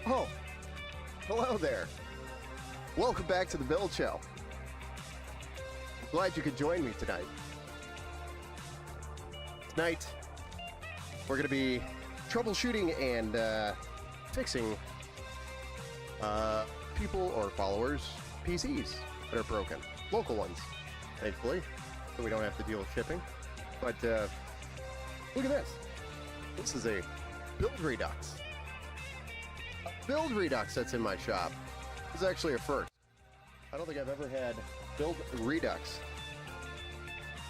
Oh, hello there. Welcome back to the Build Show. I'm glad you could join me tonight. Tonight, we're going to be troubleshooting and fixing people or followers' PCs that are broken. Local ones, thankfully, so we don't have to deal with shipping. But look at this. This is a Build Redux. Build Redux that's in my shop. This is actually a first. I don't think I've ever had Build Redux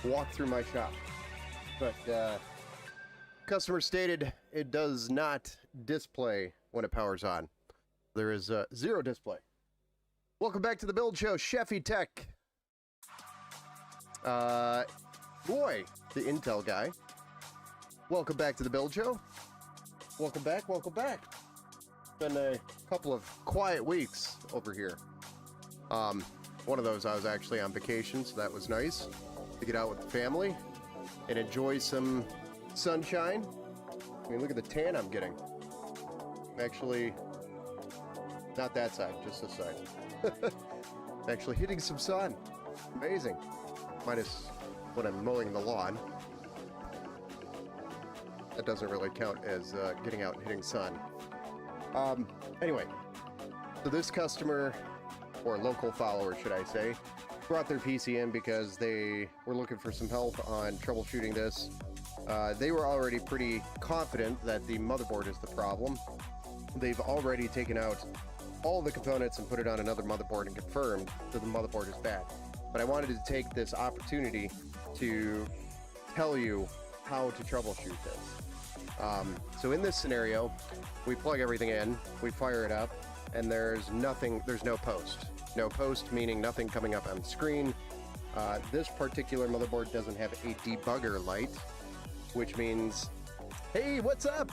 walk through my shop. But customer stated it does not display when it powers on. There is zero display. Welcome back to the Build Show, Sheffy Tech. Boy, the Intel guy. Welcome back to the Build Show. Welcome back, welcome back. Been a couple of quiet weeks over here. One of those I was actually on vacation, so that was nice to get out with the family and enjoy some sunshine. I mean, look at the tan I'm getting. Actually, not that side, just this side. Actually hitting some sun. Amazing. Minus when I'm mowing the lawn. That doesn't really count as getting out and hitting sun. Anyway, so this customer, or local follower should I say, brought their PC in because they were looking for some help on troubleshooting this. They were already pretty confident that the motherboard is the problem. They've already taken out all the components and put it on another motherboard and confirmed that the motherboard is bad. But I wanted to take this opportunity to tell you how to troubleshoot this. So in this scenario, we plug everything in, we fire it up, and there's no post. No post meaning nothing coming up on the screen. This particular motherboard doesn't have a debugger light, which means, hey, what's up?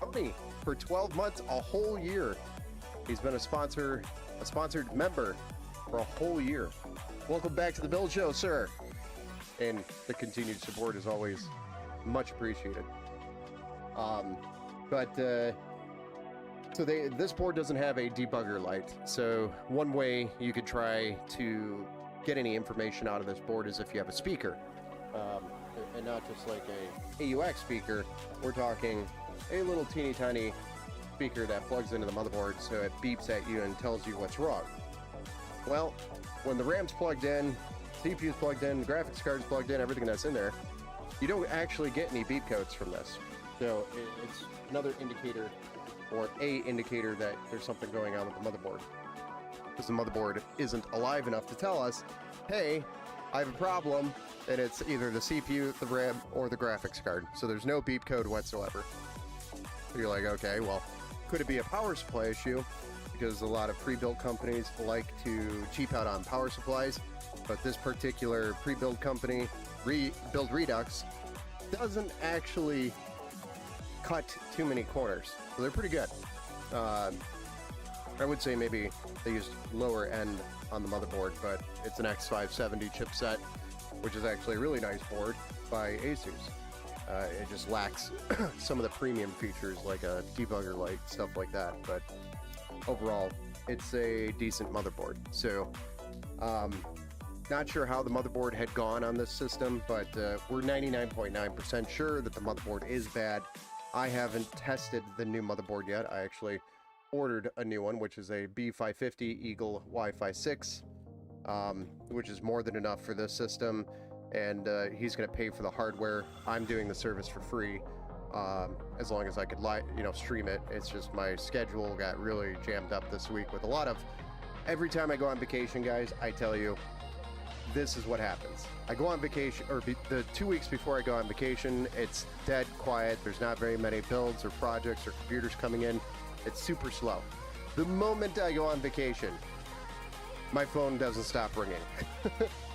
Tony, for 12 months, a whole year. He's been a sponsored member for a whole year. Welcome back to the Build Show, sir. And the continued support is always much appreciated. So this board doesn't have a debugger light. So one way you could try to get any information out of this board is if you have a speaker, and not just like a AUX speaker. We're talking a little teeny tiny speaker that plugs into the motherboard, so it beeps at you and tells you what's wrong. Well, when the RAM's plugged in, CPU's plugged in, graphics card's plugged in, everything that's in there, you don't actually get any beep codes from this. So it's another indicator, or a indicator, that there's something going on with the motherboard. Because the motherboard isn't alive enough to tell us, hey, I have a problem, and it's either the CPU, the RAM, or the graphics card. So there's no beep code whatsoever. So you're like, okay, well, could it be a power supply issue? Because a lot of pre-built companies like to cheap out on power supplies, but this particular pre-built company, Build Redux, doesn't actually cut too many corners, so they're pretty good. I would say maybe they used lower end on the motherboard, but it's an X570 chipset, which is actually a really nice board by Asus. It just lacks some of the premium features like a debugger light, stuff like that, but overall it's a decent motherboard. So not sure how the motherboard had gone on this system, but we're 99.9% sure that the motherboard is bad. I haven't tested the new motherboard yet. I actually ordered a new one, which is a B550 Eagle Wi-Fi 6, which is more than enough for this system, and he's going to pay for the hardware. I'm doing the service for free, as long as I could stream it. It's just my schedule got really jammed up this week with a lot of... Every time I go on vacation, guys, I tell you, this is what happens. I go on vacation, or the 2 weeks before I go on vacation, it's dead quiet. There's not very many builds or projects or computers coming in. It's super slow. The moment I go on vacation, my phone doesn't stop ringing.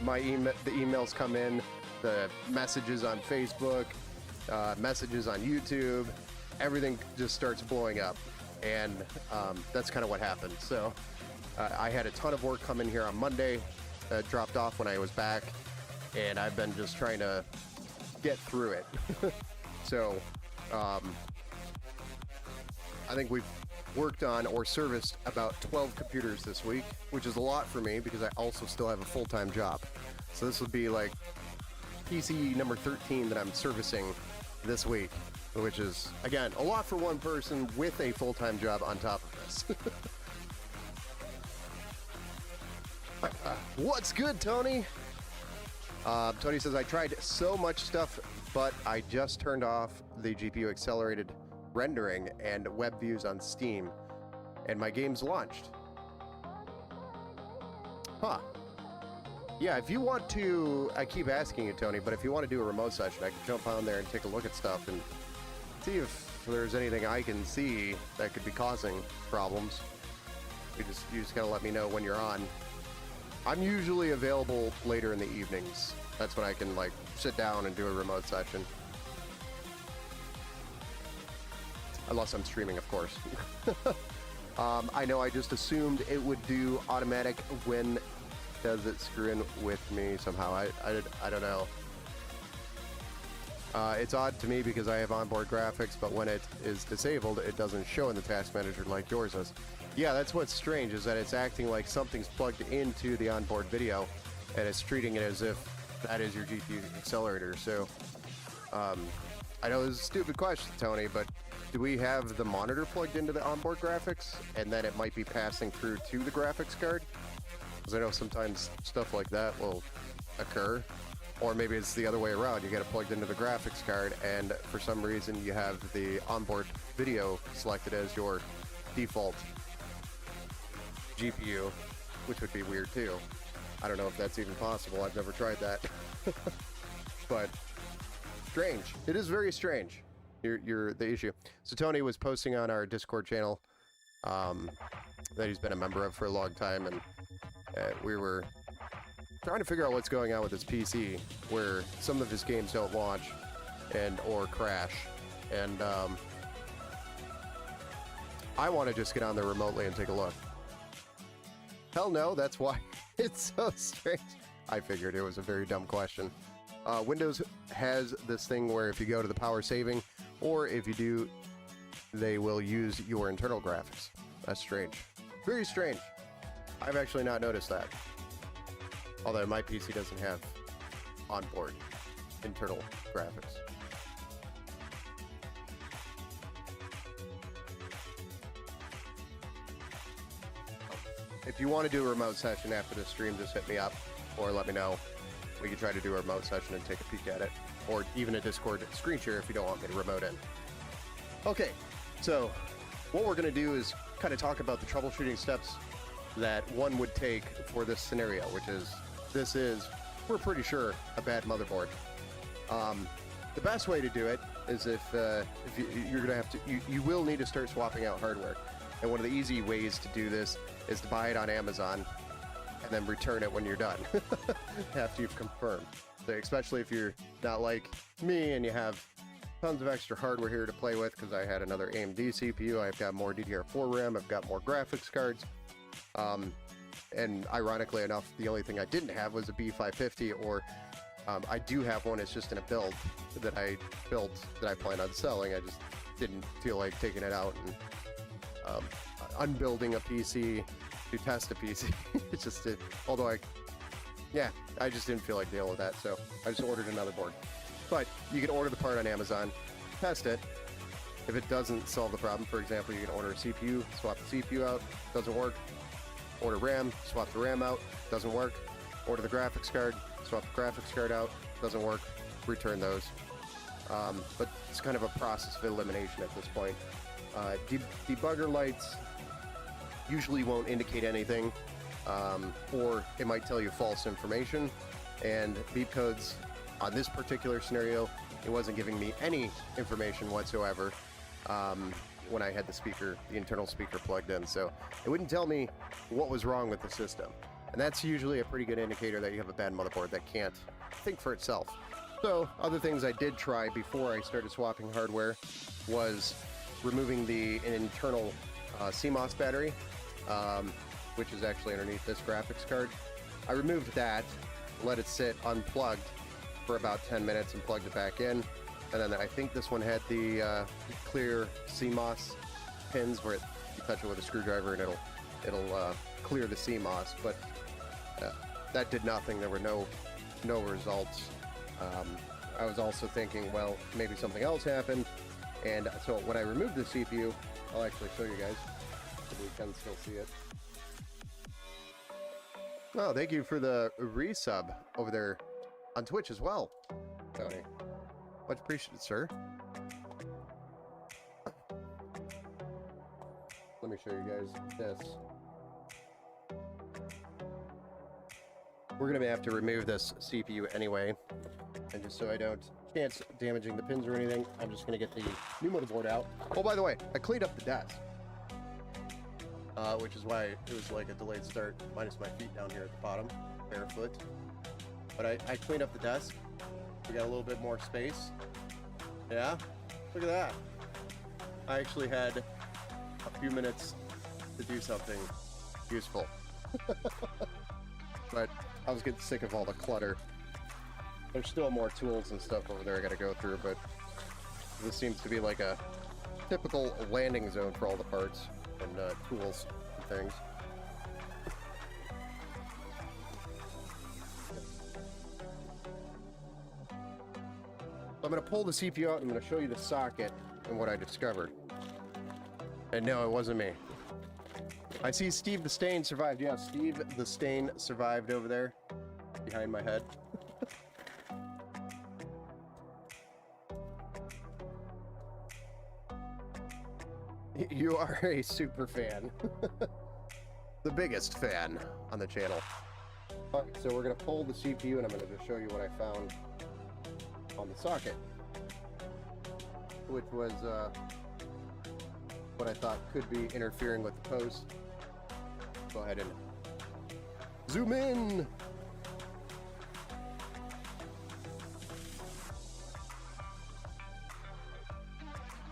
The emails come in, the messages on Facebook, messages on YouTube, everything just starts blowing up. And that's kind of what happened. So I had a ton of work come in here on Monday. Dropped off when I was back, and I've been just trying to get through it. So I think we've worked on or serviced about 12 computers this week, which is a lot for me because I also still have a full-time job. So this would be like PC number 13 that I'm servicing this week, which is, again, a lot for one person with a full-time job on top of this. What's good, Tony? Tony says, I tried so much stuff, but I just turned off the GPU accelerated rendering and web views on Steam, and my game's launched. Huh. Yeah, if you want to, I keep asking you, Tony, but if you want to do a remote session, I can jump on there and take a look at stuff and see if there's anything I can see that could be causing problems. You just gotta let me know when you're on. I'm usually available later in the evenings. That's when I can, like, sit down and do a remote session. Unless I'm streaming, of course. I know I just assumed it would do automatic. When does it screw in with me somehow? I don't know. It's odd to me because I have onboard graphics, but when it is disabled, it doesn't show in the task manager like yours does. Yeah, that's what's strange, is that it's acting like something's plugged into the onboard video, and it's treating it as if that is your GPU accelerator. So, I know this is a stupid question, Tony, but do we have the monitor plugged into the onboard graphics, and then it might be passing through to the graphics card? Because I know sometimes stuff like that will occur. Or maybe it's the other way around. You get it plugged into the graphics card, and for some reason you have the onboard video selected as your default GPU, which would be weird too. I don't know if that's even possible. I've never tried that. But strange. It is very strange. You're the issue. So Tony was posting on our Discord channel that he's been a member of for a long time, and we were trying to figure out what's going on with his PC, where some of his games don't launch and or crash. And I want to just get on there remotely and take a look. Hell no, that's why it's so strange. I figured it was a very dumb question. Windows has this thing where if you go to the power saving, or if you do, they will use your internal graphics. That's strange. Very strange. I've actually not noticed that. Although my PC doesn't have onboard internal graphics. If you want to do a remote session after the stream, just hit me up or let me know. We can try to do a remote session and take a peek at it. Or even a Discord screen share if you don't want me to remote in. Okay, so what we're going to do is kind of talk about the troubleshooting steps that one would take for this scenario, which is, this is, we're pretty sure, a bad motherboard. The best way to do it is if you're going to have to, you will need to start swapping out hardware. And one of the easy ways to do this is to buy it on Amazon and then return it when you're done after you've confirmed. So especially if you're not like me and you have tons of extra hardware here to play with, because I had another AMD CPU, I've got more DDR4 RAM, I've got more graphics cards. And ironically enough, the only thing I didn't have was a B550, or I do have one, it's just in a build that I built that I plan on selling. I just didn't feel like taking it out and unbuilding a PC to test a PC. It just did. Although I just didn't feel like dealing with that, so I just ordered another board. But you can order the part on Amazon, test it. If it doesn't solve the problem, for example, you can order a CPU, swap the CPU out, doesn't work. Order RAM, swap the RAM out, doesn't work. Order the graphics card, swap the graphics card out, doesn't work. Return those. But it's kind of a process of elimination at this point. Debugger lights usually won't indicate anything, or it might tell you false information. And beep codes, on this particular scenario, it wasn't giving me any information whatsoever when I had the internal speaker plugged in. So it wouldn't tell me what was wrong with the system. And that's usually a pretty good indicator that you have a bad motherboard that can't think for itself. So other things I did try before I started swapping hardware was removing an internal CMOS battery, which is actually underneath this graphics card. I removed that, let it sit unplugged for about 10 minutes and plugged it back in. And then I think this one had the clear CMOS pins where it You touch it with a screwdriver and it'll clear the CMOS, but that did nothing. There were no results. I was also thinking, well, maybe something else happened, and so when I removed the CPU, I'll actually show you guys so we can still see it. Oh, thank you for the resub over there on Twitch as well, Tony. Much appreciated, sir. Let me show you guys this. We're going to have to remove this CPU anyway, and just so I don't chance damaging the pins or anything, I'm just going to get the new motherboard out. Oh, by the way, I cleaned up the desk, which is why it was like a delayed start, minus my feet down here at the bottom, barefoot. But I cleaned up the desk. We got a little bit more space. Yeah, look at that. I actually had a few minutes to do something useful. But I was getting sick of all the clutter. There's still more tools and stuff over there I gotta go through, but this seems to be like a typical landing zone for all the parts and tools and things. I'm gonna pull the CPU out and I'm gonna show you the socket and what I discovered. And no, it wasn't me. I see Steve the Stain survived. Yeah, Steve the Stain survived over there behind my head. You are a super fan. The biggest fan on the channel. Alright, so we're gonna pull the CPU and I'm gonna just show you what I found on the socket, which was what I thought could be interfering with the post. Go ahead and zoom in.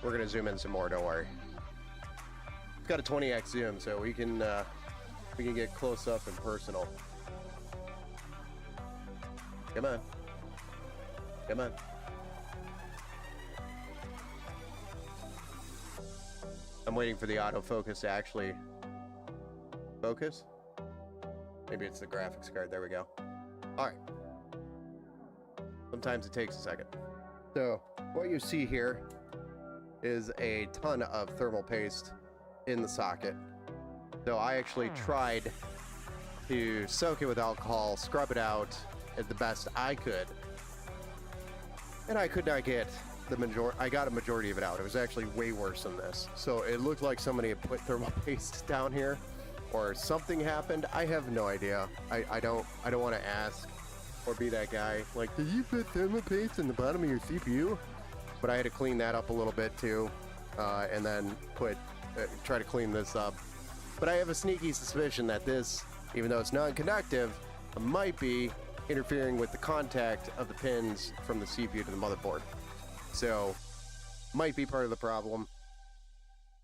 We're gonna zoom in some more, don't worry. It's got a 20x zoom, so we can get close up and personal. Come on. Come on. I'm waiting for the autofocus to actually focus. Maybe it's the graphics card. There we go. All right. Sometimes it takes a second. So what you see here is a ton of thermal paste in the socket. So I actually tried to soak it with alcohol, scrub it out as the best I could. And I could not get the majority. I got a majority of it out. It was actually way worse than this. So it looked like somebody had put thermal paste down here, or something happened. I have no idea. I don't want to ask or be that guy. Like, did you put thermal paste in the bottom of your CPU? But I had to clean that up a little bit too, and then try to clean this up. But I have a sneaky suspicion that this, even though it's non-conductive, might be interfering with the contact of the pins from the CPU to the motherboard. So, might be part of the problem.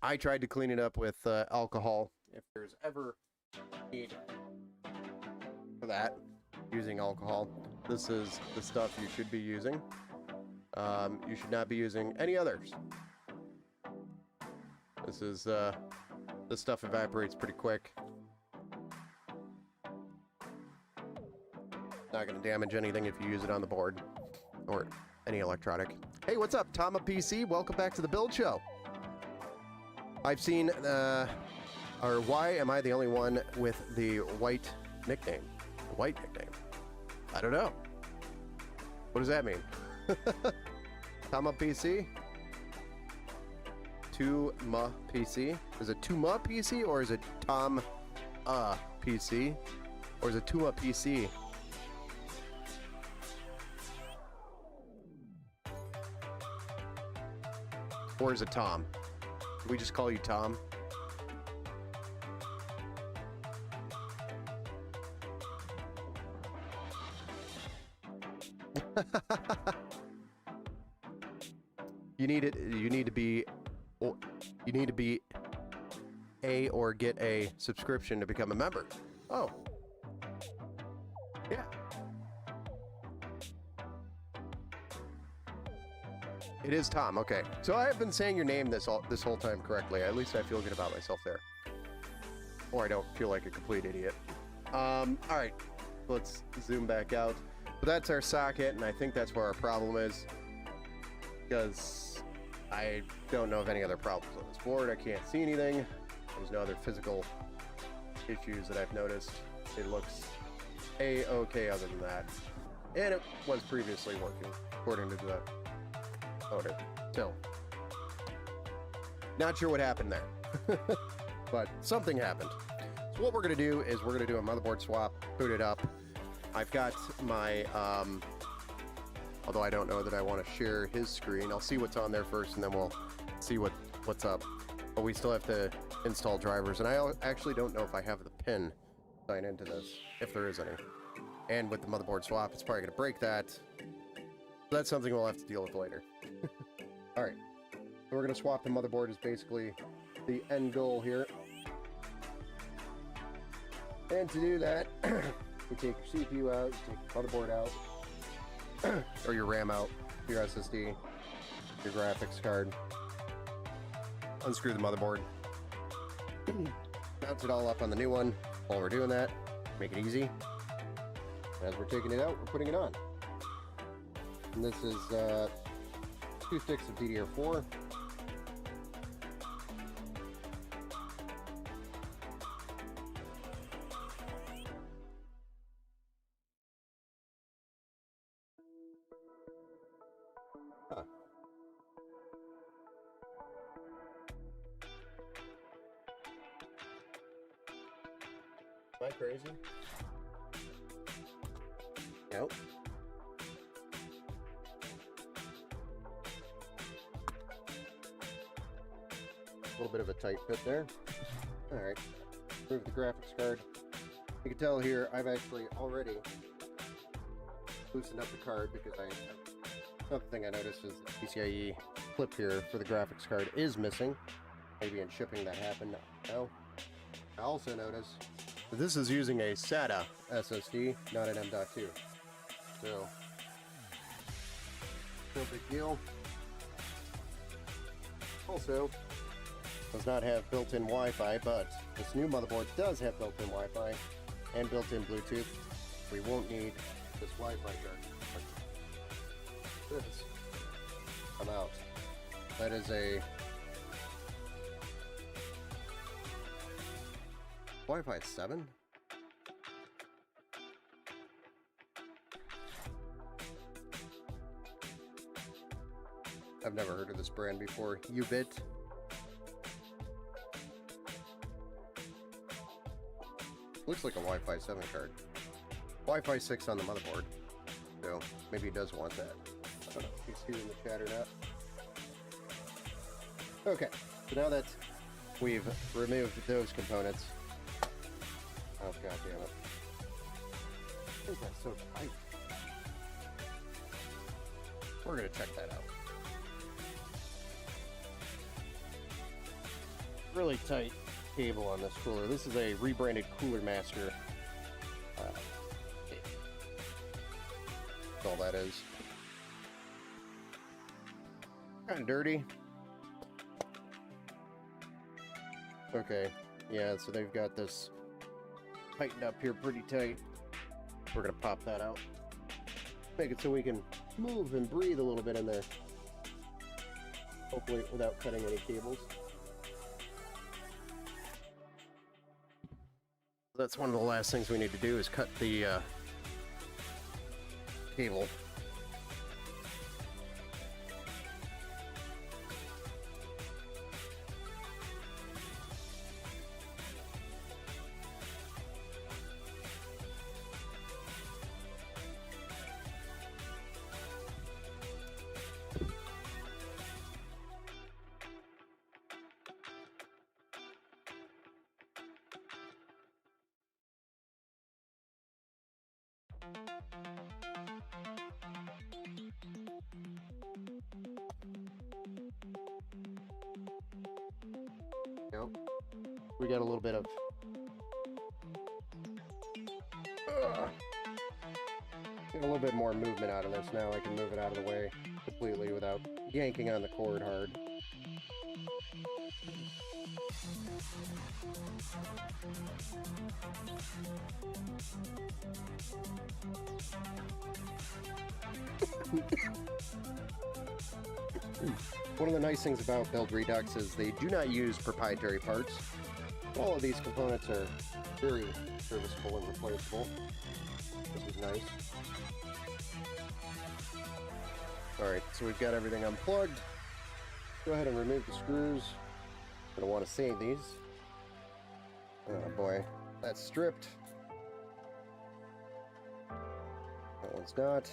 I tried to clean it up with alcohol. If there's ever need for that, using alcohol, this is the stuff you should be using. You should not be using any others. This stuff evaporates pretty quick. Not going to damage anything if you use it on the board or any electronic. Hey, what's up, Tama PC? Welcome back to the Build Show. I've seen, or why am I the only one with the white nickname? The white nickname? I don't know. What does that mean? Tama PC? Tuma PC? Is it Tuma PC or is it Tom PC? Or is it Tuma PC? Or is it Tom? We just call you Tom. You need to be or get a subscription to become a member. Oh. Yeah. It is Tom. Okay. So I have been saying your name this whole time correctly. At least I feel good about myself there. Or I don't feel like a complete idiot. All right. Let's zoom back out. But that's our socket, and I think that's where our problem is. Because I don't know of any other problems on this board. I can't see anything. There's no other physical issues that I've noticed. It looks A-okay other than that. And it was previously working, according to the owner. So, not sure what happened there. But something happened. So what we're going to do is we're going to do a motherboard swap, boot it up. I've got my, although I don't know that I want to share his screen. I'll see what's on there first, and then we'll see what's up. But we still have to install drivers, and I actually don't know if I have the pin sign into this, if there is any. And with the motherboard swap, it's probably going to break that. So that's something we'll have to deal with later. All right, so we're going to swap the motherboard is basically the end goal here. And to do that, you take your CPU out, you take your motherboard out, or your RAM out, your SSD, your graphics card, unscrew the motherboard, bounce it all up on the new one. While we're doing that, make it easy. As we're taking it out, we're putting it on. And this is 2 sticks of DDR4. Huh. Am I crazy? Nope. A little bit of a tight fit there. Alright. Remove the graphics card. You can tell here I've actually already loosened up the card because another thing I noticed is the PCIe clip here for the graphics card is missing. Maybe in shipping that happened. No. I also noticed that this is using a SATA SSD, not an M.2. So, no big deal. Also, does not have built-in Wi-Fi, but this new motherboard does have built-in Wi-Fi and built-in Bluetooth. We won't need this Wi-Fi card. This come out. That is a Wi-Fi 7. I've never heard of this brand before. Ubit. Looks like a Wi-Fi 7 card. Wi-Fi 6 on the motherboard. So maybe he does want that. I don't know if he's in the chat or not. Okay, so now that we've removed those components. Oh, god damn it. I think that's so tight. We're gonna check that out. Really tight cable on this cooler. This is a rebranded Cooler Master. That's all that is. Kind of dirty. Okay, yeah, so they've got this tightened up here pretty tight. We're gonna pop that out. Make it so we can move and breathe a little bit in there. Hopefully without cutting any cables. That's one of the last things we need to do is cut the cable. Nope. We got a little bit of Get a little bit more movement out of this. Now I can move it out of the way completely without yanking on the cord hard. One of the nice things about Build Redux is they do not use proprietary parts. All of these components are very serviceable and replaceable. This is nice. Alright, so we've got everything unplugged. Go ahead and remove the screws. I'm gonna want to save these. Oh boy, that's stripped. That one's not.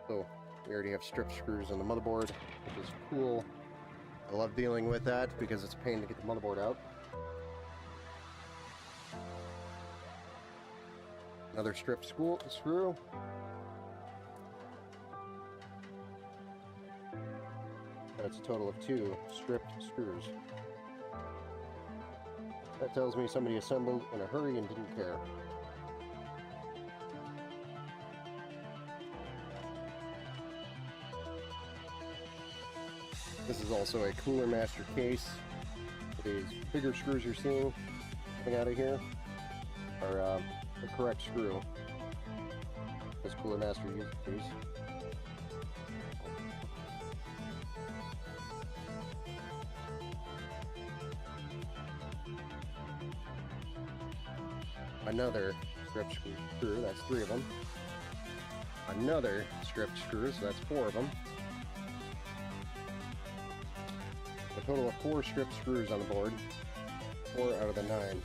So we already have stripped screws on the motherboard, which is cool. I love dealing with that because it's a pain to get the motherboard out. Another stripped screw. That's a total of 2 stripped screws. That tells me somebody assembled in a hurry and didn't care. This is also a Cooler Master case. These bigger screws you're seeing coming out of here are the correct screw. This Cooler Master uses these. Another stripped screw, that's 3 of them. Another stripped screw, so that's 4 of them. A total of 4 stripped screws on the board. 4 out of the 9.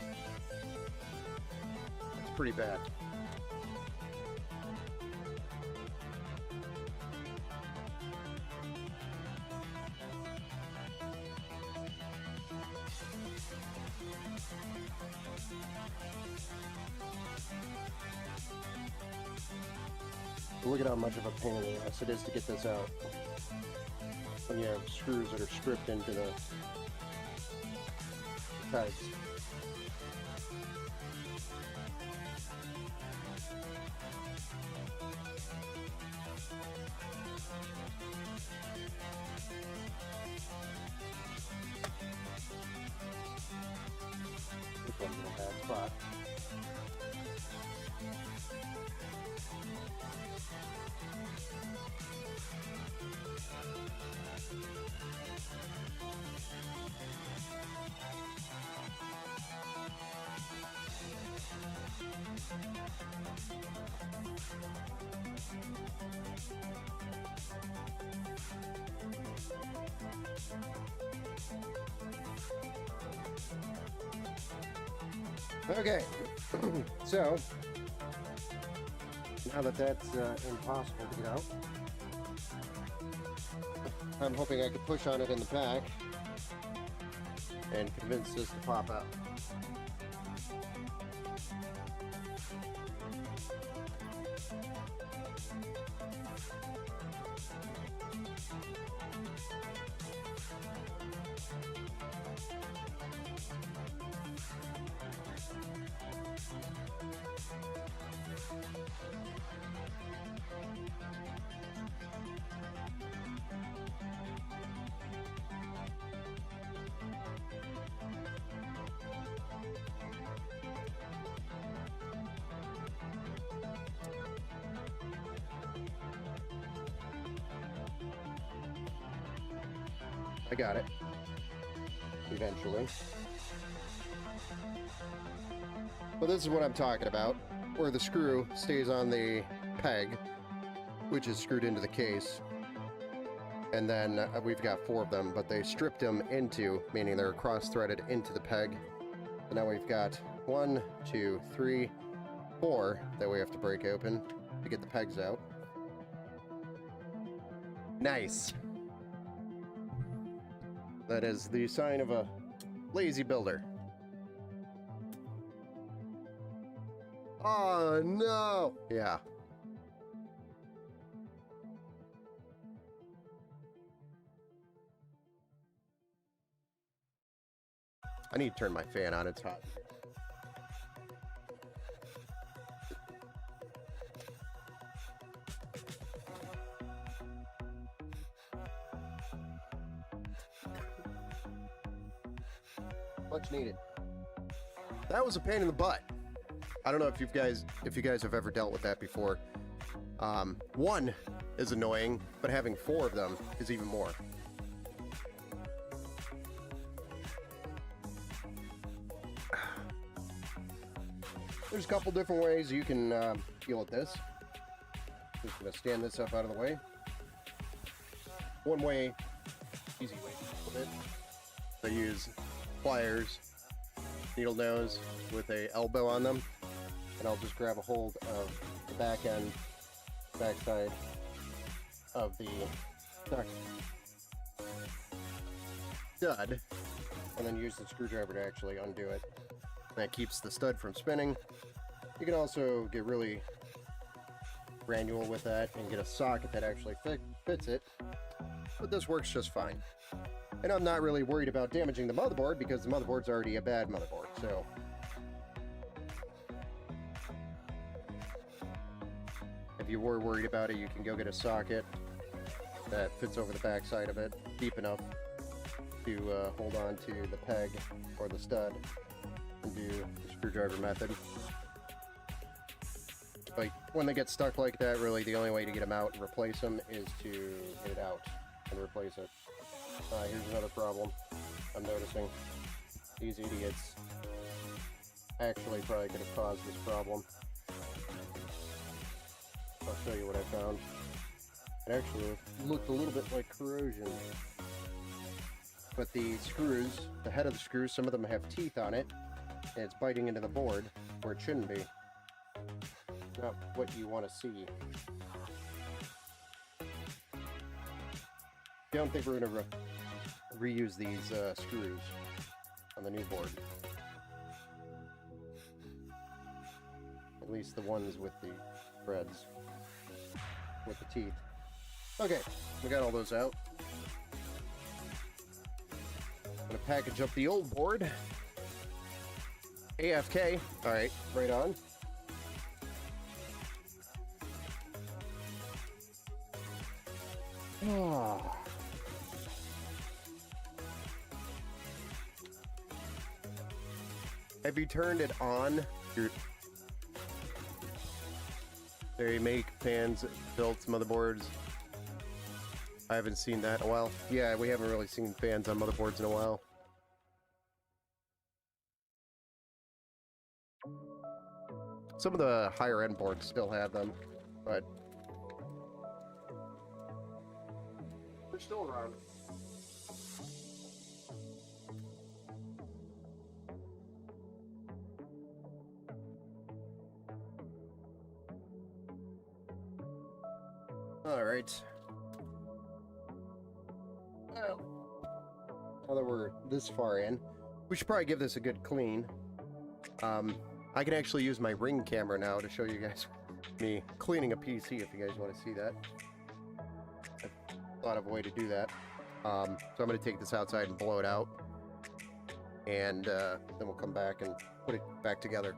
That's pretty bad. Look at how much of a pain in the ass it is to get this out when you have screws that are stripped into the pegs. This one's in a bad spot. Okay, so now that that's impossible to get out, I'm hoping I could push on it in the back and convince this to pop out. I got it. Eventually. But this is what I'm talking about, where the screw stays on the peg, which is screwed into the case. And then we've got 4 of them, but they stripped them into, meaning they're cross-threaded into the peg. And now we've got 1, 2, 3, 4 that we have to break open to get the pegs out. Nice. That is the sign of a lazy builder. Oh no! Yeah. I need to turn my fan on, it's hot. Much needed. That was a pain in the butt. I don't know if you guys have ever dealt with that before. One is annoying, but having 4 of them is even more. There's a couple different ways you can deal with this. Just gonna stand this up out of the way. One way, easy way to deal with it. I use pliers, needle nose with a elbow on them, and I'll just grab a hold of the backside of the stud, and then use the screwdriver to actually undo it. That keeps the stud from spinning. You can also get really granular with that and get a socket that actually fits it, but this works just fine. And I'm not really worried about damaging the motherboard because the motherboard's already a bad motherboard, so. If you were worried about it, you can go get a socket that fits over the back side of it, deep enough to hold on to the peg or the stud and do the screwdriver method. But when they get stuck like that, really the only way to get them out and replace them is to get it out and replace it. Here's another problem I'm noticing. These idiots actually probably could have caused this problem. I'll show you what I found. It actually looked a little bit like corrosion. But the screws, the head of the screws, some of them have teeth on it, and it's biting into the board where it shouldn't be. Not what you want to see. I don't think we're going to reuse these screws on the new board. At least the ones with the threads, with the teeth. Okay, we got all those out. I'm going to package up the old board. AFK. Alright, right on. Oh. Have you turned it on? They make fans, built motherboards. I haven't seen that in a while. Yeah, we haven't really seen fans on motherboards in a while. Some of the higher end boards still have them, but they're still around. All right. Well, now that we're this far in, we should probably give this a good clean. I can actually use my Ring camera now to show you guys me cleaning a PC if you guys want to see that. I thought of a way to do that. So I'm going to take this outside and blow it out. And then we'll come back and put it back together.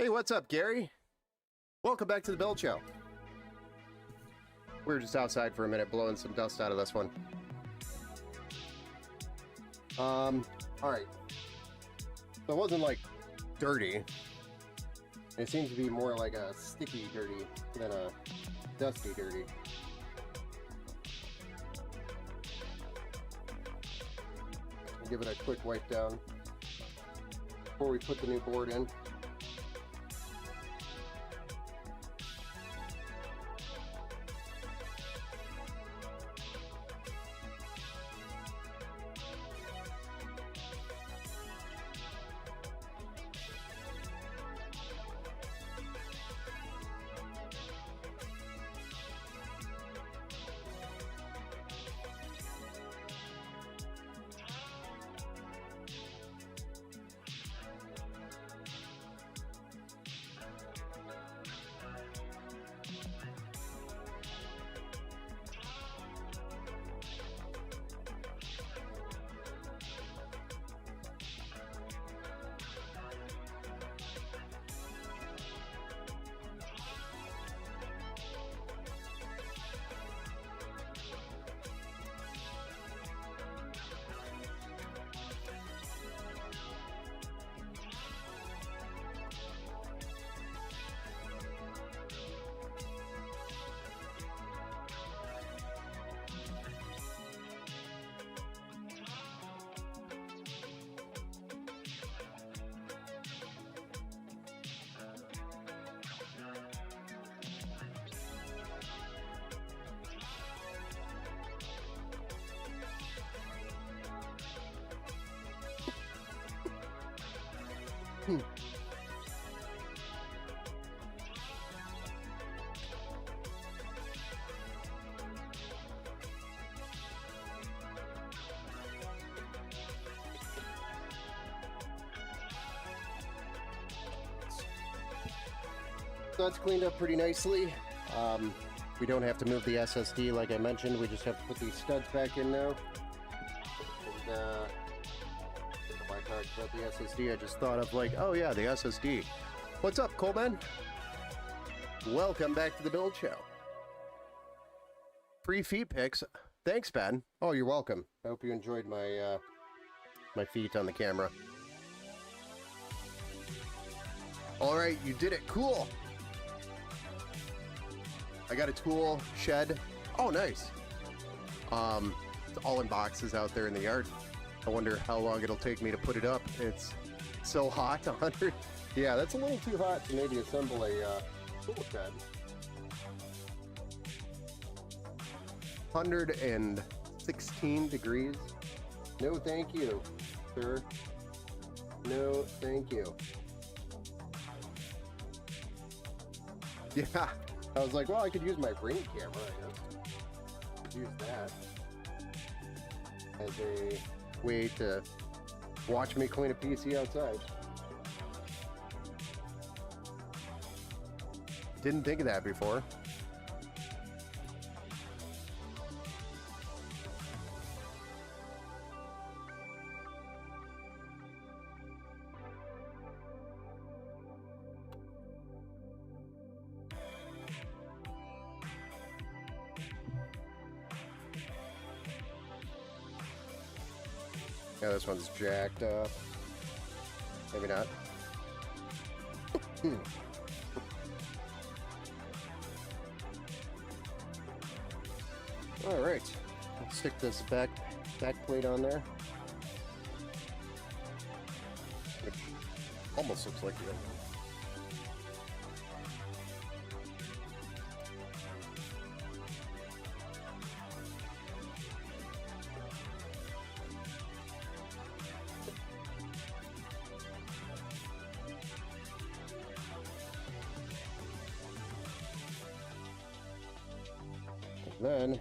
Hey, what's up, Gary? Welcome back to the Build Show. We were just outside for a minute blowing some dust out of this one. Alright. So it wasn't like dirty. It seems to be more like a sticky dirty than a dusty dirty. I'll give it a quick wipe down before we put the new board in. So that's cleaned up pretty nicely. We don't have to move the SSD like I mentioned. We just have to put these studs back in now. And, I talked about the SSD. I just thought of like, oh yeah, the SSD. What's up, Coleman? Welcome back to the Build Show. Free feet pics. Thanks, Ben. Oh, you're welcome. I hope you enjoyed my my feet on the camera. All right, you did it. Cool. I got a tool shed. Oh, nice. It's all in boxes out there in the yard. I wonder how long it'll take me to put it up. It's so hot, 100. Yeah, that's a little too hot to maybe assemble a tool shed. 116 degrees. No, thank you, sir. No, thank you. Yeah. I was like, well, I could use my Ring camera, I guess. Use that as a way to watch me clean a PC outside. Didn't think of that before. Yeah, this one's jacked up. Maybe not. All right, let's stick this back plate on there, which almost looks like it. Then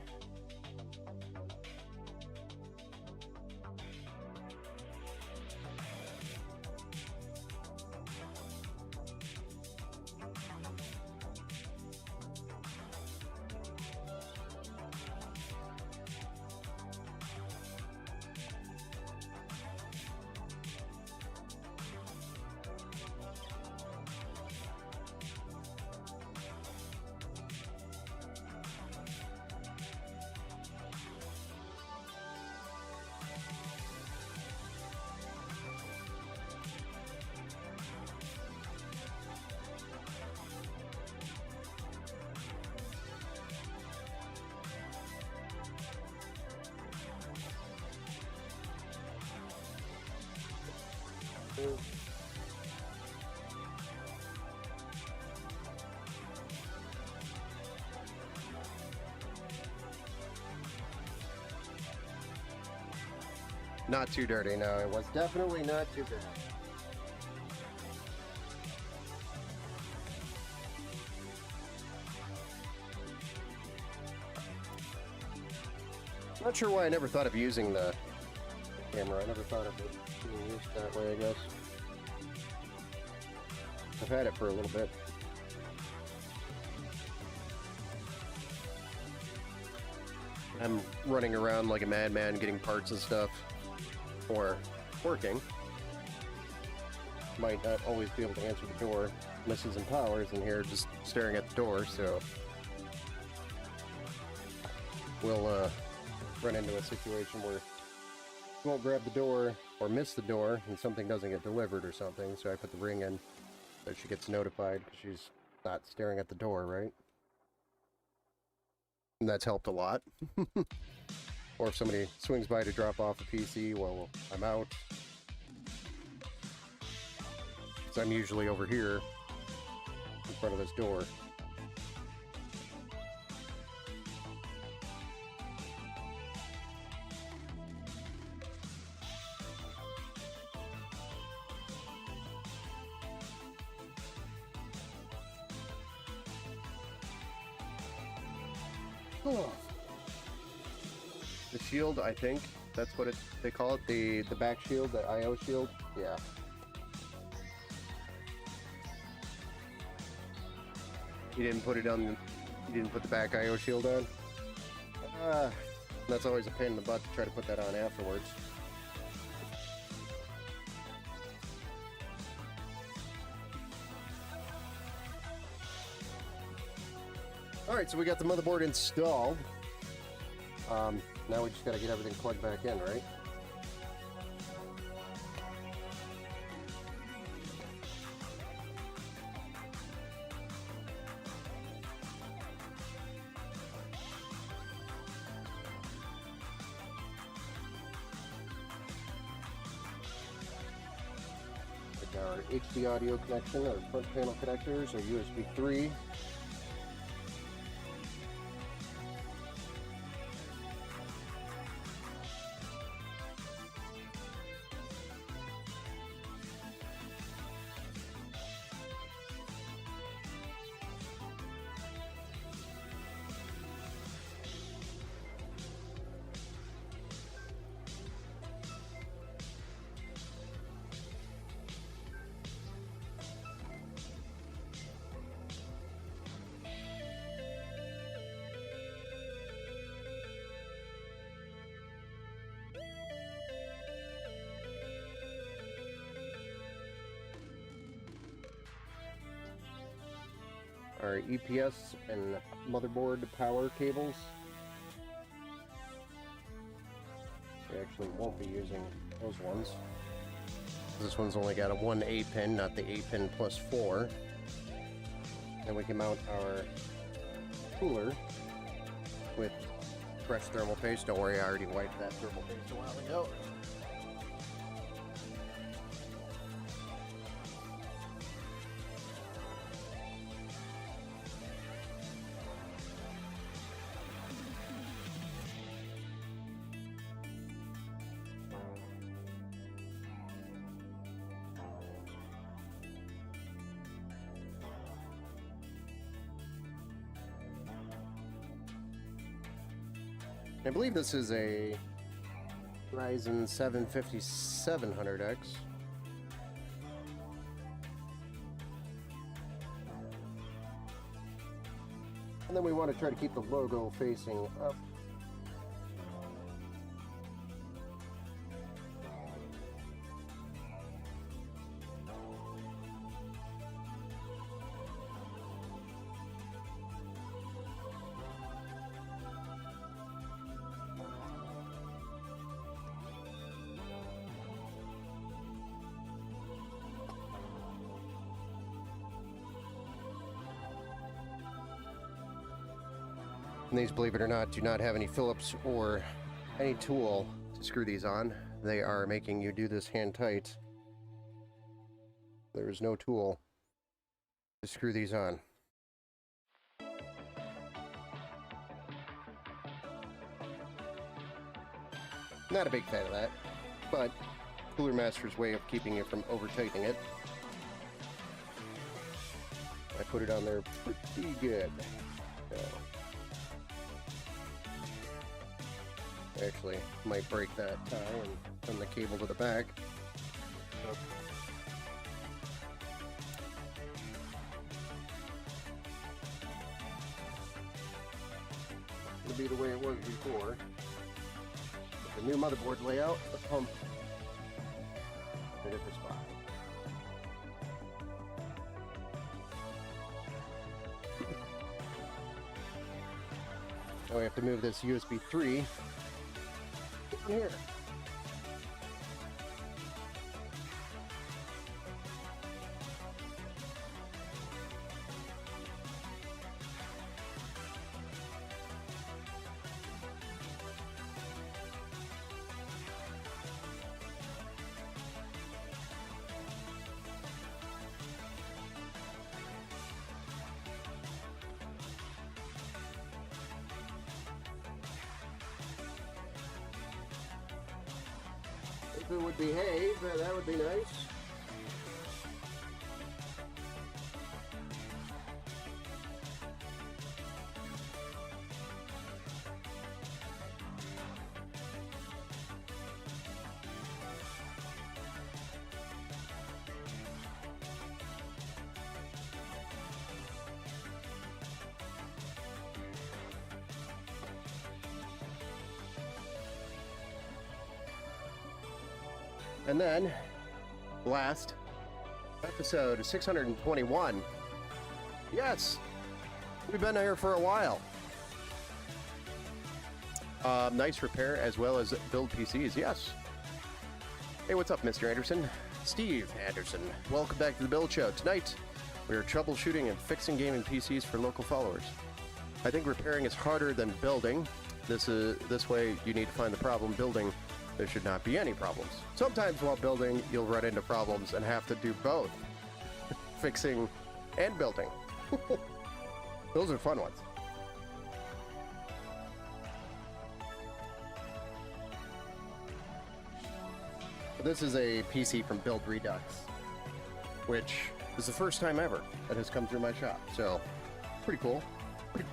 Not too dirty, no. It was definitely not too bad. Not sure why I never thought of using the camera. I never thought of it being used that way, I guess. I've had it for a little bit. I'm running around like a madman getting parts and stuff, or working. Might not always be able to answer the door. Mrs. and Powers in here just staring at the door, so we'll run into a situation where she won't grab the door or miss the door and something doesn't get delivered or something, so I put the ring in so she gets notified because she's not staring at the door, right? And that's helped a lot. Or if somebody swings by to drop off a PC while I'm out, because I'm usually over here in front of this door. Oh. The shield, I think that's what they call it, the back shield, the IO shield. Yeah. You didn't put it on. You didn't put the back IO shield on. That's always a pain in the butt to try to put that on afterwards. All right, so we got the motherboard installed. Now we just got to get everything plugged back in, right? Our HD audio connection, our front panel connectors, our USB 3. Our EPS and motherboard power cables. We actually won't be using those ones. This one's only got a 1 8-pin, not the 8-pin plus 4. And we can mount our cooler with fresh thermal paste. Don't worry, I already wiped that thermal paste a while ago. I believe this is a Ryzen 7 5700X. And then we want to try to keep the logo facing up. And these, believe it or not, do not have any Phillips or any tool to screw these on. They are making you do this hand tight There is no tool to screw these on. Not a big fan of that, but Cooler Master's way of keeping it from over-tightening it. I put it on there pretty good. So, actually, might break that tie and run the cable to the back. It'll be the way it was before. The new motherboard layout, the pump in a different spot. Now we have to move this USB 3 here. If it would behave, that would be nice. And then, last episode 621. Yes, we've been here for a while. Nice repair as well as build PCs, yes. Hey, what's up, Mr. Anderson? Steve Anderson. Welcome back to the Build Show. Tonight, we are troubleshooting and fixing gaming PCs for local followers. I think repairing is harder than building. This way, you need to find the problem building. There should not be any problems. Sometimes while building, you'll run into problems and have to do both. Fixing and building. Those are fun ones. This is a PC from Build Redux, which is the first time ever that has come through my shop. So, pretty cool. Pretty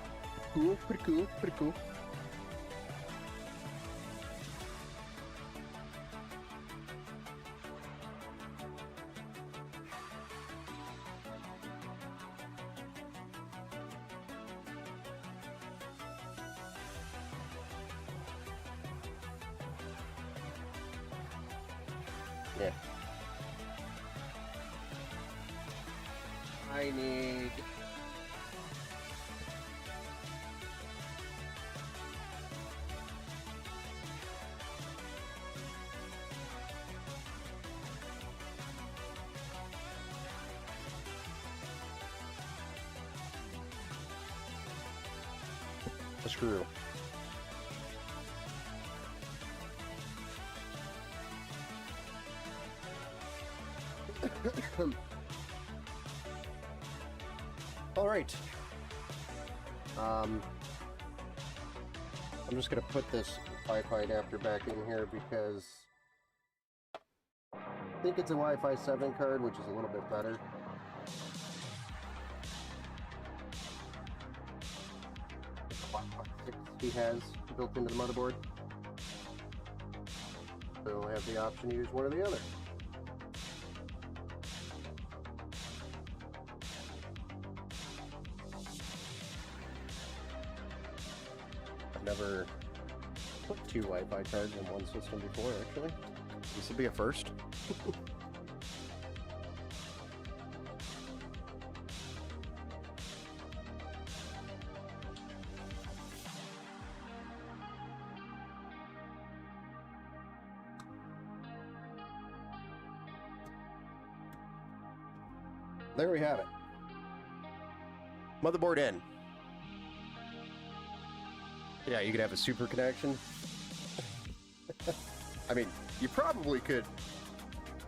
cool. Yeah. I need... a screw. All right. I'm just gonna put this Wi-Fi adapter back in here because I think it's a Wi-Fi 7 card, which is a little bit better. Wi-Fi 6 he has built into the motherboard, so we'll have the option to use one or the other. Never put two Wi-Fi cards in one system before, actually. This will be a first. There we have it. Motherboard in. Yeah, you could have a super connection. I mean, you probably could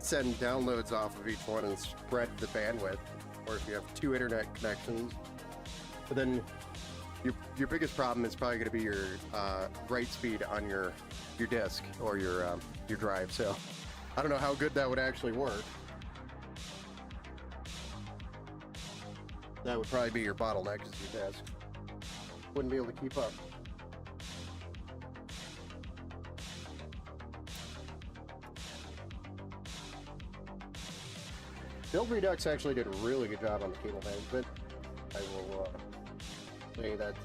send downloads off of each one and spread the bandwidth, or if you have 2 internet connections. But then your biggest problem is probably going to be your write speed on your disk or your drive. So I don't know how good that would actually work. That would probably be your bottleneck, is your disk. Wouldn't be able to keep up. Build Redux actually did a really good job on the cable management. I will say that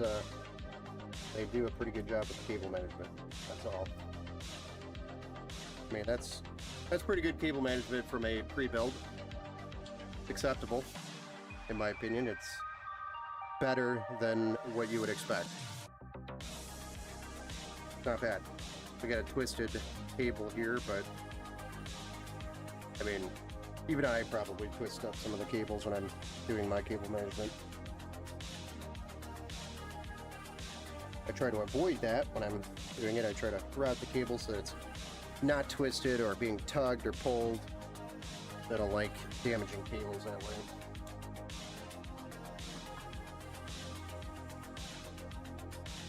they do a pretty good job with the cable management. That's all. I mean, that's pretty good cable management from a pre-build. Acceptable, in my opinion. It's better than what you would expect. Not bad. We got a twisted cable here, but I mean, even I probably twist up some of the cables when I'm doing my cable management. I try to avoid that when I'm doing it. I try to route the cable so that it's not twisted or being tugged or pulled. I don't like damaging cables that way.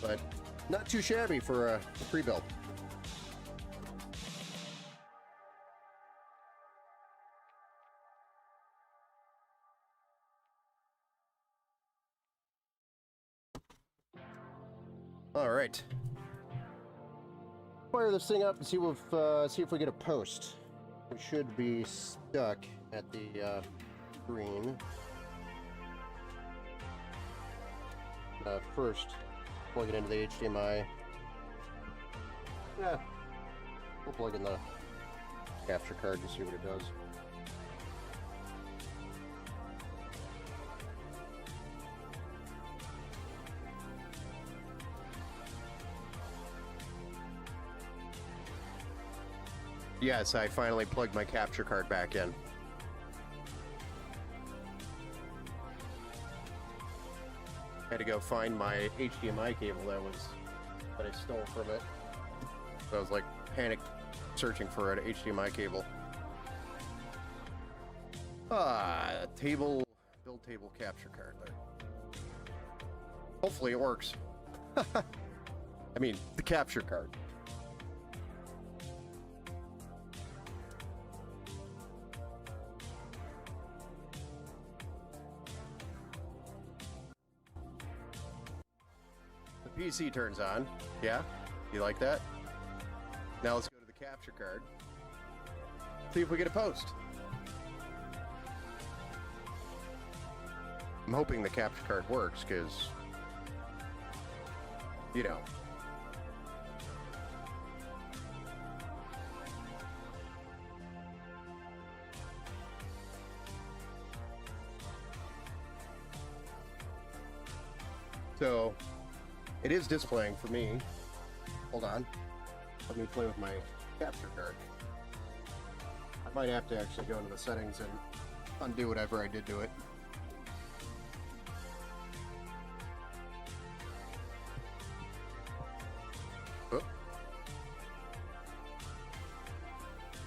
But not too shabby for a pre-build. All right. Fire this thing up and see if we get a post. We should be stuck at the green. First, plug it into the HDMI. Yeah, we'll plug in the capture card and see what it does. Yes, I finally plugged my capture card back in. Had to go find my HDMI cable that I stole from it. So I was like panicked searching for an HDMI cable. Build table capture card there. Hopefully it works. I mean, the capture card. PC turns on. Yeah? You like that? Now let's go to the capture card. See if we get a post. I'm hoping the capture card works, because, you know. So, it is displaying for me. Hold on. Let me play with my capture card. I might have to actually go into the settings and undo whatever I did to it. Oh.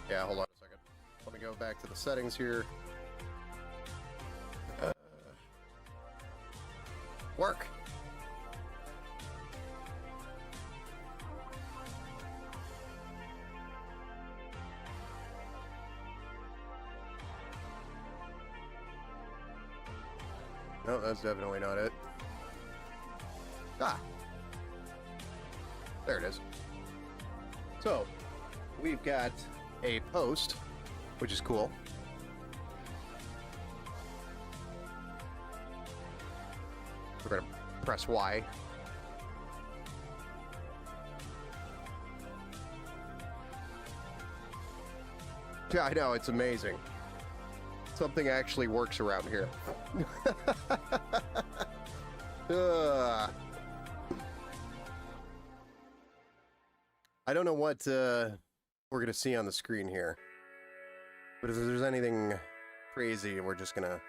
Yeah, hold on a second. Let me go back to the settings here. Work. No, that's definitely not it. Ah. There it is. So, we've got a post, which is cool. We're going to press Y. Yeah, I know, it's amazing. Something actually works around here. I don't know what we're going to see on the screen here. But if there's anything crazy, we're just going to...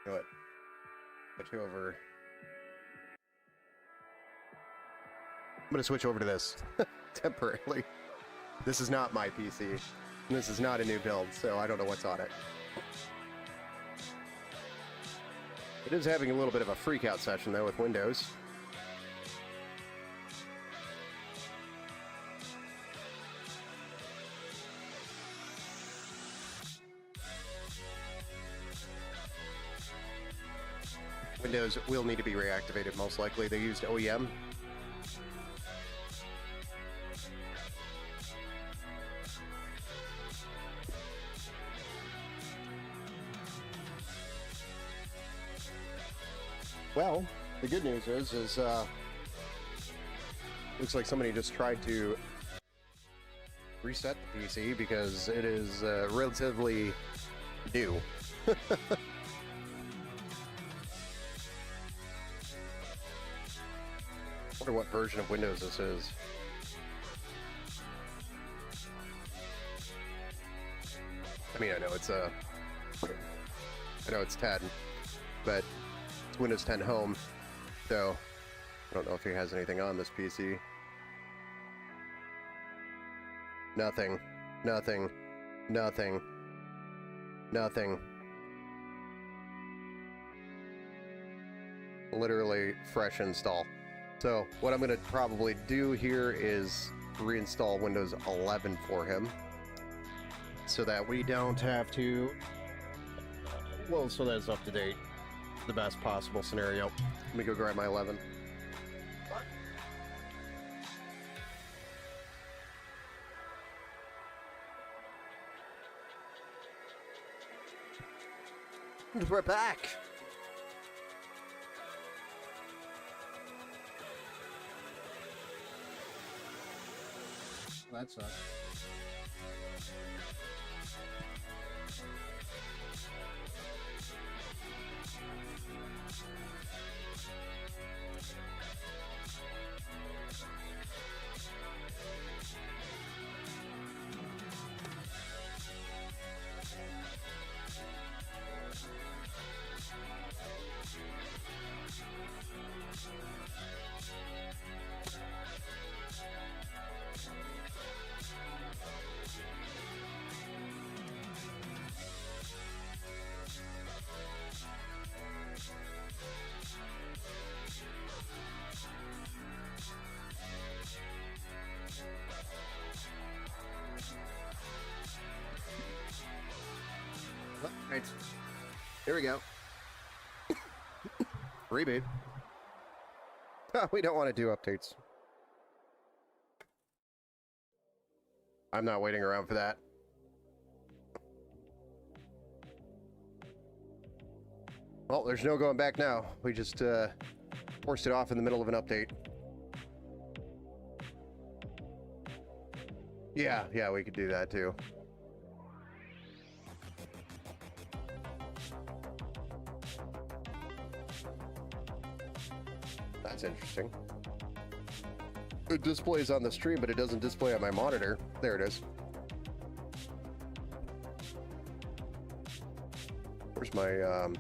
You know what? Switch over. I'm going to switch over to this temporarily. This is not my PC. This is not a new build, so I don't know what's on it. It is having a little bit of a freak-out session, though, with Windows. Windows will need to be reactivated, most likely. They used OEM. Well, the good news is looks like somebody just tried to reset the PC because it is relatively new. I wonder what version of Windows this is. I mean, I know it's 10, but it's Windows 10 Home, so I don't know if he has anything on this PC. Nothing. Nothing. Nothing. Nothing. Literally fresh install. So what I'm going to probably do here is reinstall Windows 11 for him so that we don't have to, well, so that's up to date. The best possible scenario. Let me go grab my 11. And we're back. That sucks. Right. Here we go. Reboot. We don't want to do updates. I'm not waiting around for that. Well, there's no going back now. We just forced it off in the middle of an update. Yeah, we could do that too. That's interesting. It displays on the stream, but it doesn't display on my monitor. There it is. Where's my, there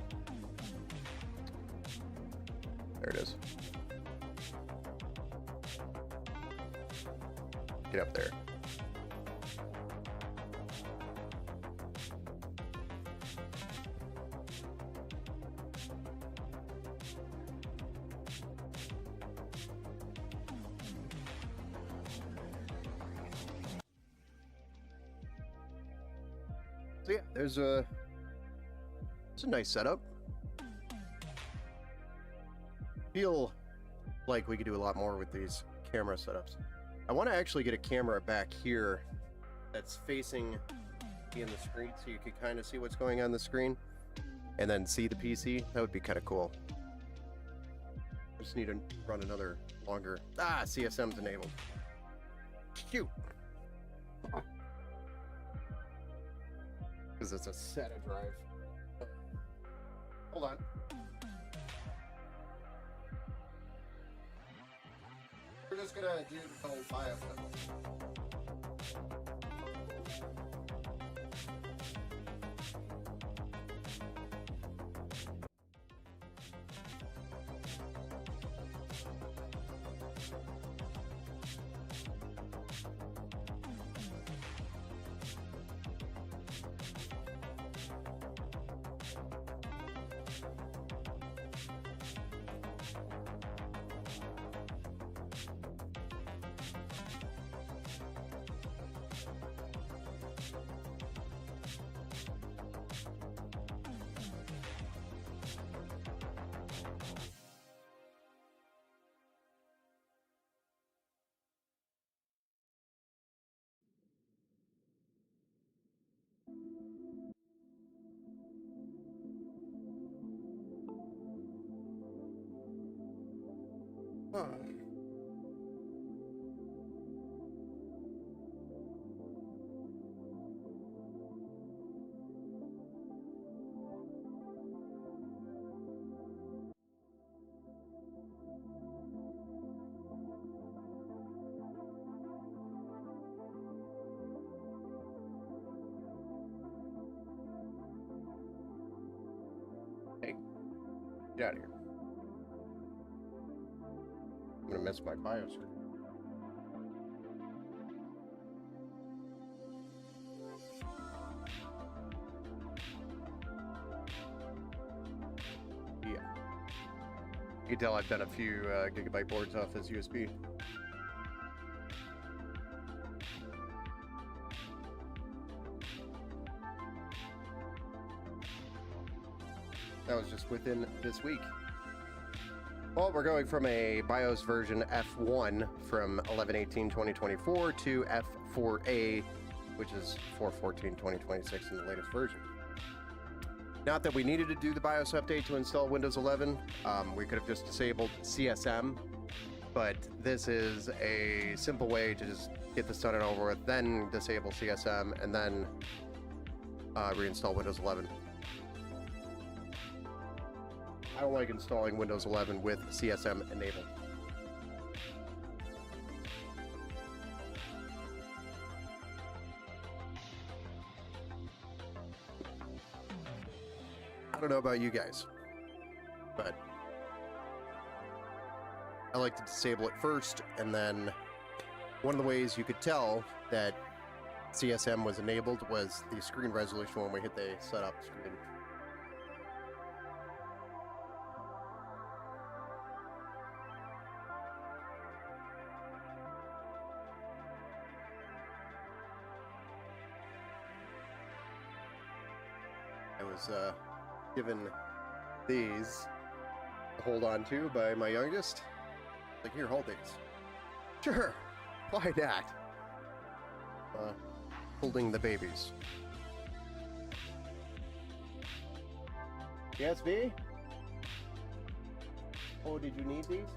it is. Get up there. So yeah, it's a nice setup. Feel like we could do a lot more with these camera setups. I want to actually get a camera back here that's facing me in the screen so you could kind of see what's going on the screen and then see the PC. That would be kind of cool. I just need to run another longer. CSM's enabled. Shoot. Because it's a SATA drive. Hold on. We're just gonna do the whole BIOS. Huh. Hey, get out of here. I'm gonna miss my BIOS. Yeah. You can tell I've done a few gigabyte boards off this USB. That was just within this week. Well, we're going from a BIOS version F1 from 11/18/2024 to F4A, which is 4/14/2026 in the latest version. Not that we needed to do the BIOS update to install Windows 11. We could have just disabled CSM, but this is a simple way to just get this done and over with, then disable CSM, and then reinstall Windows 11. I don't like installing Windows 11 with CSM enabled. I don't know about you guys, but I like to disable it first, and then one of the ways you could tell that CSM was enabled was the screen resolution when we hit the setup screen. I was given these to hold on to by my youngest. Like, here, hold these. Sure, why not? Holding the babies. Yes, B? Oh, did you need these?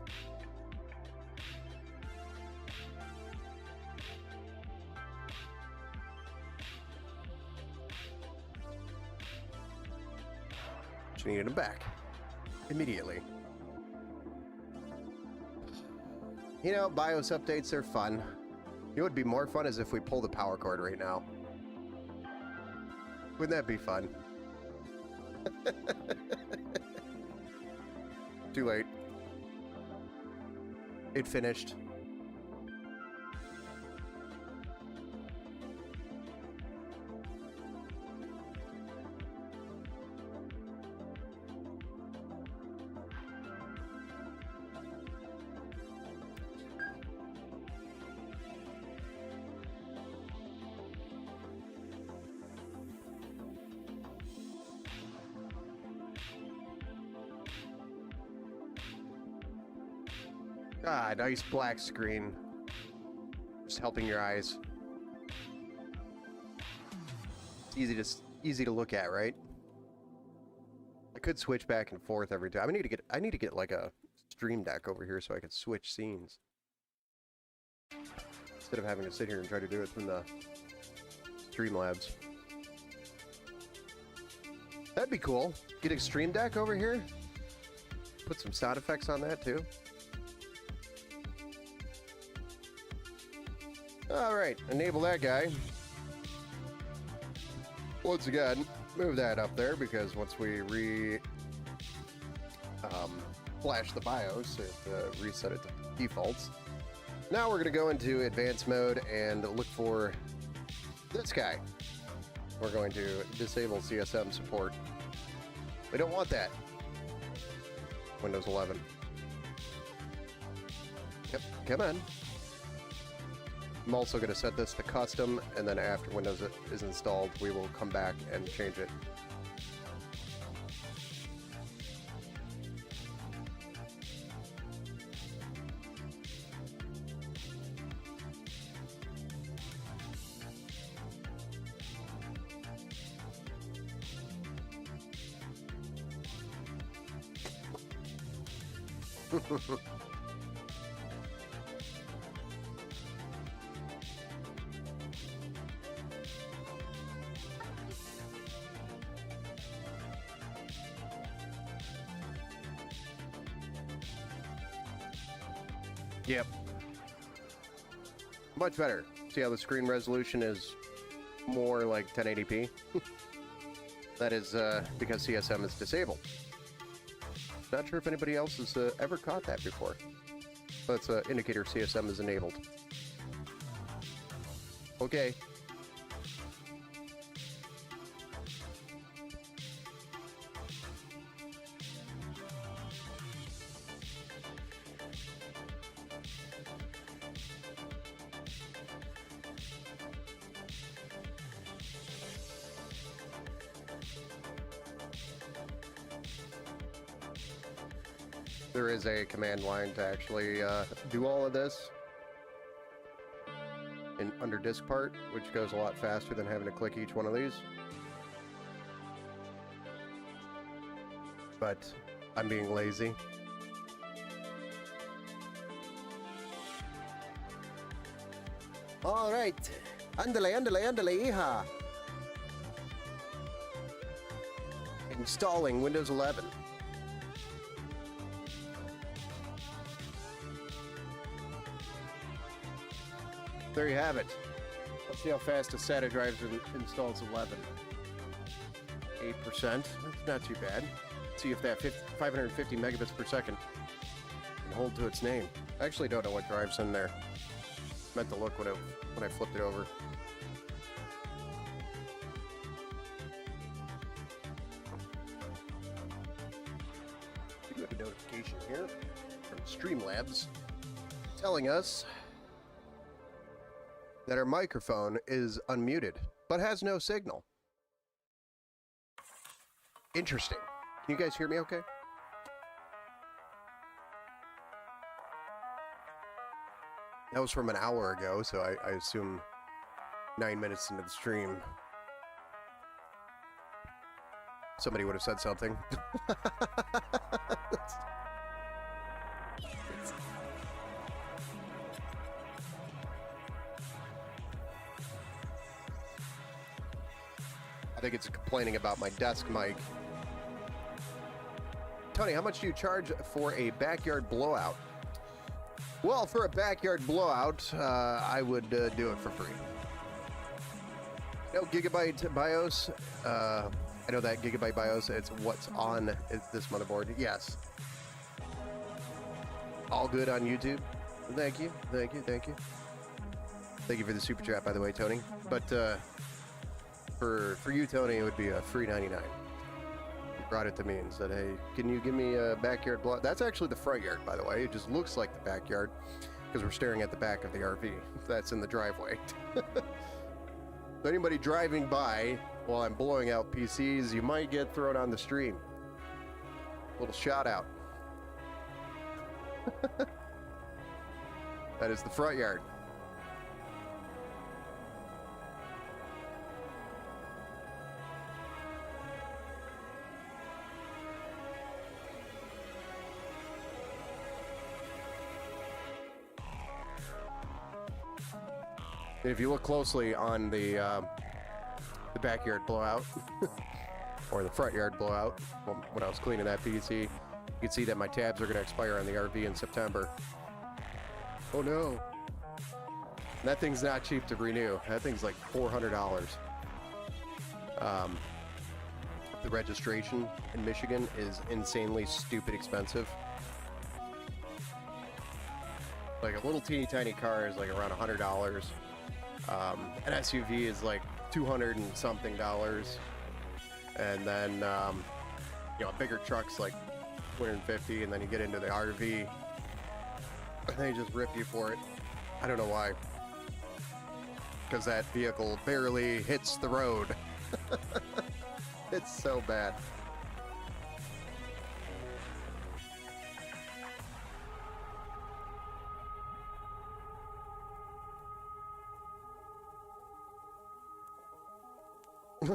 She needed them back. Immediately. You know, BIOS updates are fun. It would be more fun as if we pull the power cord right now. Wouldn't that be fun? Too late. It finished. Ah, nice black screen. Just helping your eyes. It's easy to look at, right? I could switch back and forth every time. I need to get like a stream deck over here so I can switch scenes. Instead of having to sit here and try to do it from the Streamlabs. That'd be cool. Get a stream deck over here. Put some sound effects on that too. Alright, enable that guy. Once again, move that up there because once we flash the BIOS, it reset it to defaults. Now we're going to go into advanced mode and look for this guy. We're going to disable CSM support. We don't want that. Windows 11. Yep, come on. I'm also going to set this to custom, and then after Windows is installed, we will come back and change it. Yep. Much better. See how the screen resolution is more like 1080p? That is because CSM is disabled. Not sure if anybody else has ever caught that before. That's an indicator CSM is enabled. Okay. There is a command line to actually do all of this in under disk part, which goes a lot faster than having to click each one of these. But I'm being lazy. All right. Andale, andale, andale, hija. Installing Windows 11. There you have it. Let's see how fast a SATA drive installs 11. 8%. That's not too bad. Let's see if that 550 megabits per second can hold to its name. I actually don't know what drive's in there. Meant to look when I flipped it over. We have a notification here from Streamlabs telling us that our microphone is unmuted, but has no signal. Interesting. Can you guys hear me okay? That was from an hour ago, so I assume 9 minutes into the stream, somebody would have said something. I think it's complaining about my desk mic. Tony, how much do you charge for a backyard blowout? Well, for a backyard blowout, I would do it for free. No Gigabyte BIOS. I know that Gigabyte BIOS, it's what's on this motherboard. Yes. All good on YouTube. Thank you, thank you, thank you. Thank you for the super chat, by the way, Tony. But for you, Tony, it would be a free 99. He brought it to me and said, hey, can you give me a backyard blowout? That's actually the front yard, by the way. It just looks like the backyard because we're staring at the back of the RV. That's in the driveway. So anybody driving by while I'm blowing out PCs, you might get thrown on the stream. Little shout out. That is the front yard. And if you look closely on the backyard blowout, or the front yard blowout, when I was cleaning that PC, you can see that my tabs are going to expire on the RV in September. Oh no. And that thing's not cheap to renew. That thing's like $400. The registration in Michigan is insanely stupid expensive. Like a little teeny tiny car is like around $100. An SUV is like $200 and something, and then you know, a bigger truck's like $250, and then you get into the RV and they just rip you for it. I don't know why, because that vehicle barely hits the road. It's so bad.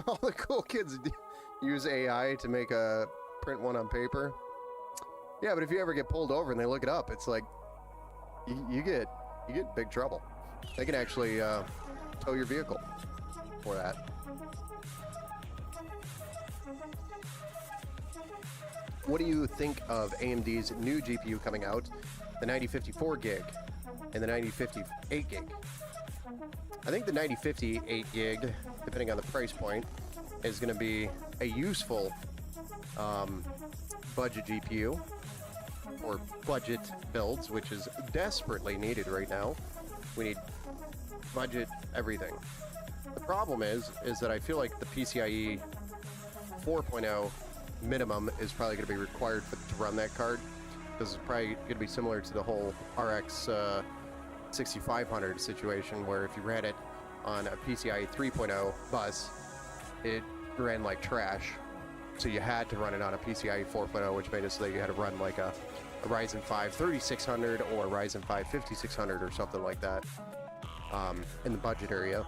All the cool kids use AI to make a print one on paper. Yeah, but if you ever get pulled over and they look it up, it's like you get big trouble. They can actually tow your vehicle for that. What do you think of AMD's new GPU coming out, the 9054 gig? and the 9050 8 gig. I think the 9050 8 gig, depending on the price point, is going to be a useful budget GPU or budget builds, which is desperately needed right now. We need budget everything. The problem is that I feel like the PCIe 4.0 minimum is probably going to be required to run that card. This is probably going to be similar to the whole RX 6500 situation, where if you ran it on a PCIe 3.0 bus, it ran like trash. So you had to run it on a PCIe 4.0, which made it so that you had to run like a Ryzen 5 3600 or a Ryzen 5 5600 or something like that in the budget area,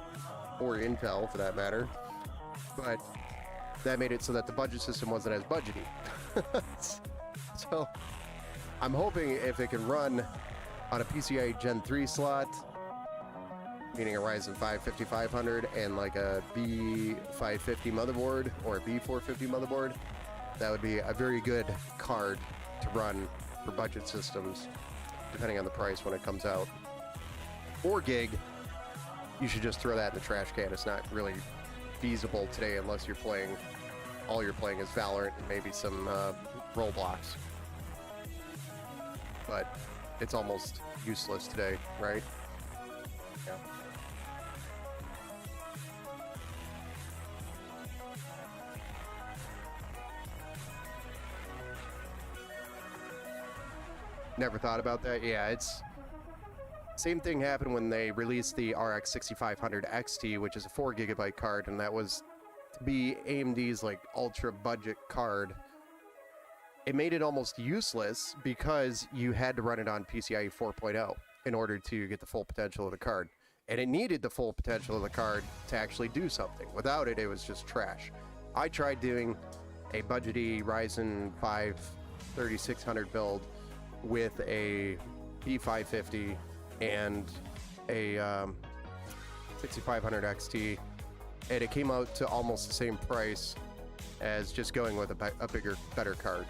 or Intel for that matter. But that made it so that the budget system wasn't as budgety. So I'm hoping if it can run on a PCIe Gen 3 slot, meaning a Ryzen 5 5500 and like a B550 motherboard or a B450 motherboard, that would be a very good card to run for budget systems, depending on the price when it comes out. 4 gig, you should just throw that in the trash can. It's not really feasible today unless you're playing, all you're playing is Valorant and maybe some Roblox. But it's almost useless today, right? Yeah. Never thought about that. Yeah, it's same thing happened when they released the RX 6500 XT, which is a 4 gigabyte card, and that was to be AMD's like ultra budget card. It made it almost useless because you had to run it on PCIe 4.0 in order to get the full potential of the card. And it needed the full potential of the card to actually do something. Without it, it was just trash. I tried doing a budgety Ryzen 5 3600 build with a B550 and a 6500 XT, and it came out to almost the same price as just going with a bigger, better card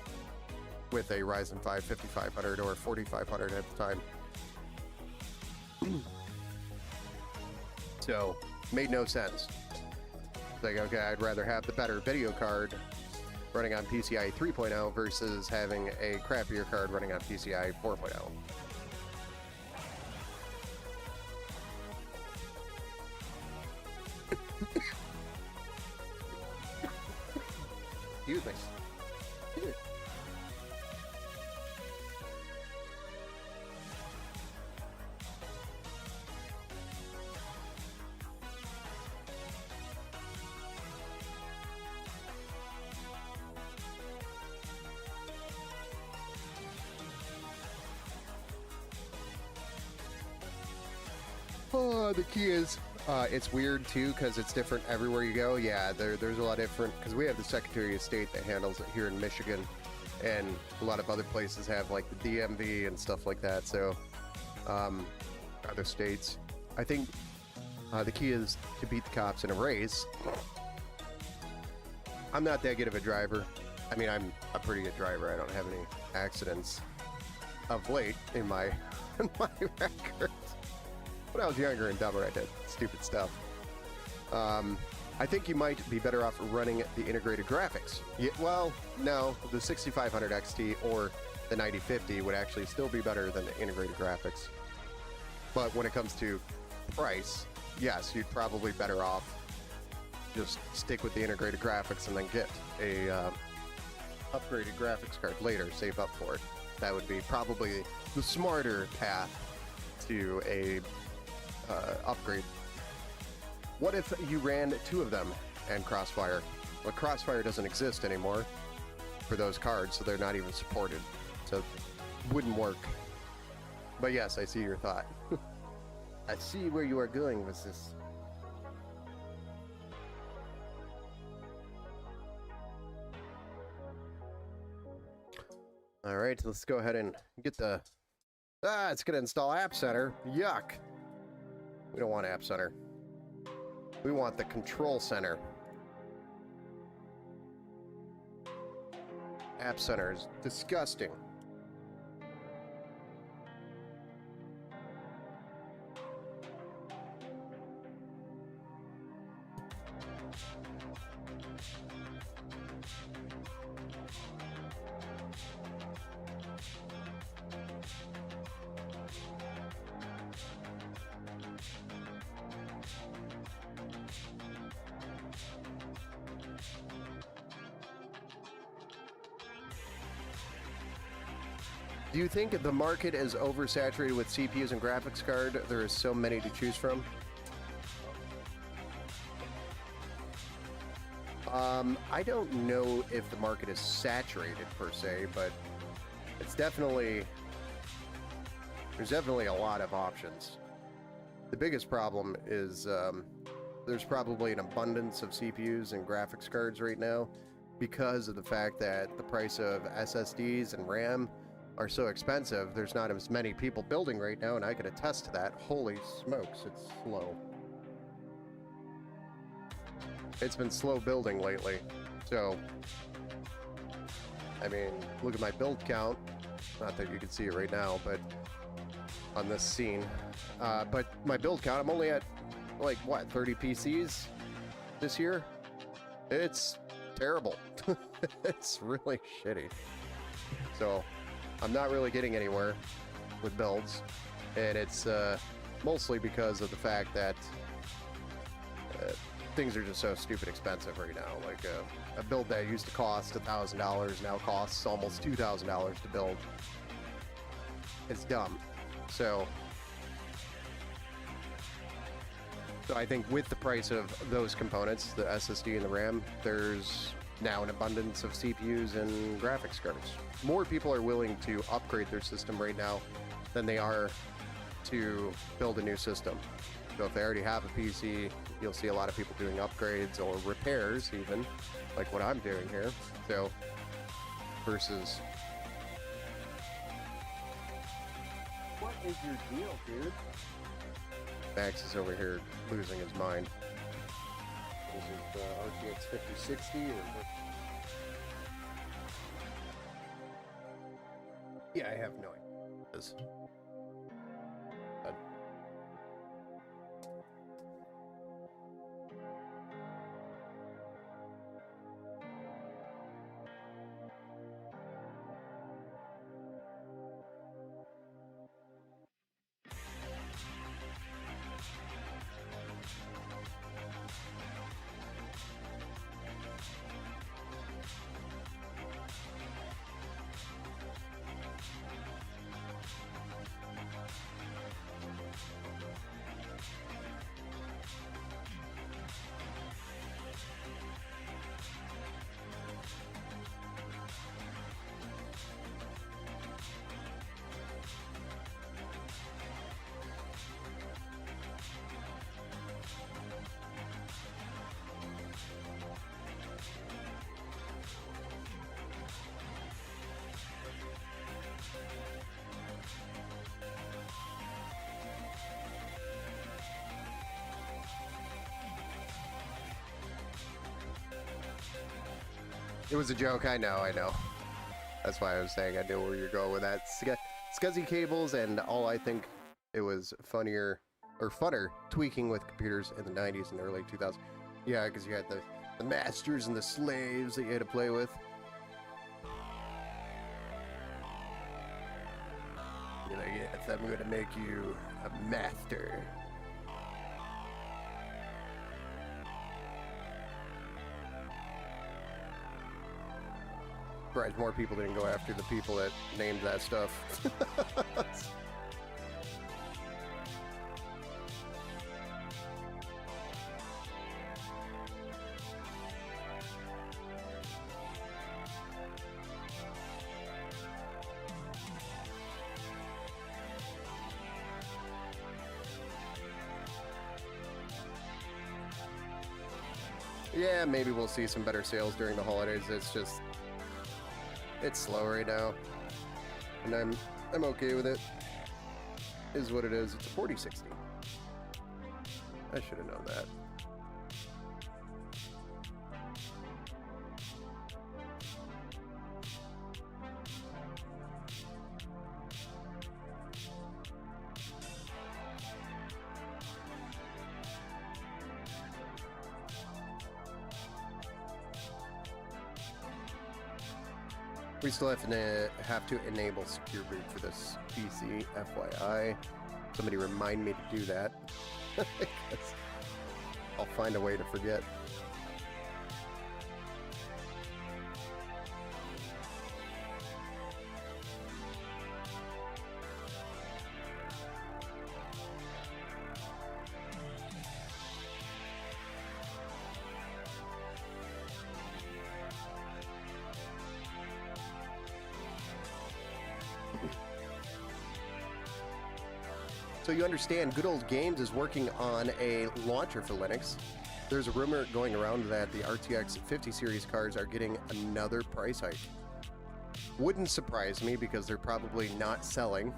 with a Ryzen 5 5500 or 4500 at the time. So, made no sense. Like, okay, I'd rather have the better video card running on PCIe 3.0 versus having a crappier card running on PCIe 4.0. Excuse me. Oh, the key is, it's weird too because it's different everywhere you go. Yeah, there's a lot different because we have the Secretary of State that handles it here in Michigan, and a lot of other places have like the DMV and stuff like that. So, other states, I think the key is to beat the cops in a race. I'm not that good of a driver. I mean, I'm a pretty good driver. I don't have any accidents of late in my record. When I was younger and dumber, I did stupid stuff. I think you might be better off running the integrated graphics. Yeah, well, no, the 6500 XT or the 9050 would actually still be better than the integrated graphics. But when it comes to price, yes, you'd probably better off just stick with the integrated graphics and then get a upgraded graphics card later, save up for it. That would be probably the smarter path to a upgrade. What if you ran 2 of them and Crossfire? Well, Crossfire doesn't exist anymore for those cards, so they're not even supported. So it wouldn't work. But yes, I see your thought. I see where you are going with this. All right, let's go ahead and get the... it's going to install App Center. Yuck. We don't want App Center. We want the Control Center. App Center is disgusting. Do you think the market is oversaturated with CPUs and graphics card? There is so many to choose from. I don't know if the market is saturated per se, but it's definitely, there's definitely a lot of options. The biggest problem is there's probably an abundance of CPUs and graphics cards right now because of the fact that the price of SSDs and RAM are so expensive. There's not as many people building right now, and I can attest to that. Holy smokes, it's slow. It's been slow building lately. So, I mean, look at my build count. Not that you can see it right now, but on this scene. But my build count, I'm only at, like, what, 30 PCs this year? It's terrible. It's really shitty. So, I'm not really getting anywhere with builds. And it's mostly because of the fact that things are just so stupid expensive right now. Like a build that used to cost $1,000 now costs almost $2,000 to build. It's dumb. So I think with the price of those components, the SSD and the RAM, there's now an abundance of CPUs and graphics cards. More people are willing to upgrade their system right now than they are to build a new system. So if they already have a PC, you'll see a lot of people doing upgrades or repairs even, like what I'm doing here. So, versus... What is your deal, dude? Max is over here losing his mind. Is it RTX 5060 or what? Yeah, I have no idea. It was a joke, I know. That's why I was saying I knew where you're going with that. SCSI cables, and all I think it was funnier, or funner, tweaking with computers in the 90s and early 2000s. Yeah, because you had the masters and the slaves that you had to play with. You're like, yes, I'm going to make you a master. Surprised more people didn't go after the people that named that stuff. Yeah, maybe we'll see some better sales during the holidays. It's slow right now, and I'm okay with it. Is what it is. It's a 4060. I should have known that. We still have to enable secure boot for this PC, FYI. Somebody remind me to do that. I'll find a way to forget. So you understand, Good Old Games is working on a launcher for Linux. There's a rumor going around that the RTX 50 series cards are getting another price hike. Wouldn't surprise me because they're probably not selling.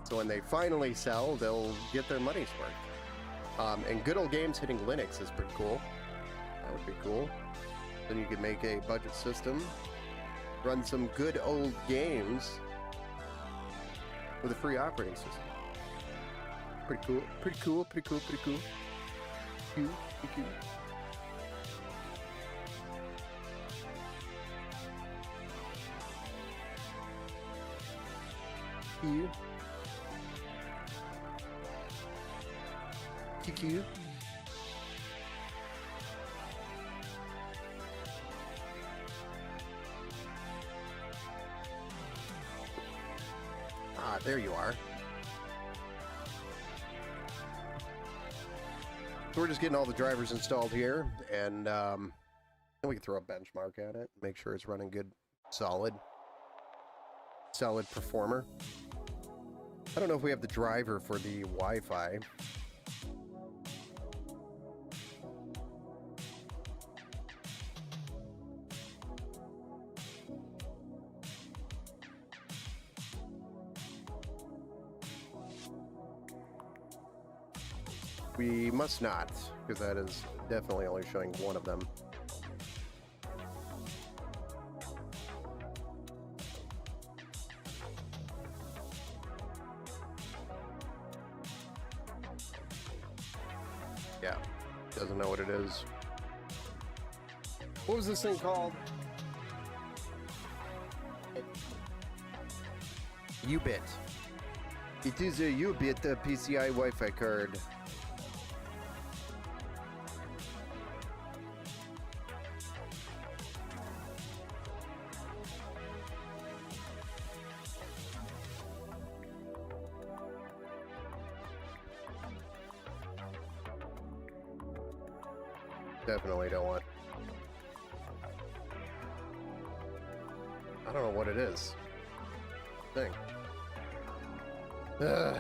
So when they finally sell, they'll get their money's worth. And Good Old Games hitting Linux is pretty cool. That would be cool. Then you could make a budget system, run some good old games with a free operating system. Pretty cool, pretty cool, pretty cool, pretty cool. Cute, pretty cute. Here. Cute. Ah, there you are. So we're just getting all the drivers installed here, and then we can throw a benchmark at it, make sure it's running good, solid performer. I don't know if we have the driver for the Wi-Fi. We must not, because that is definitely only showing one of them. Yeah, doesn't know what it is. What was this thing called? U-Bit. It is a U-Bit PCI Wi-Fi card. Definitely don't want. I don't know what it is. Thing. Ugh.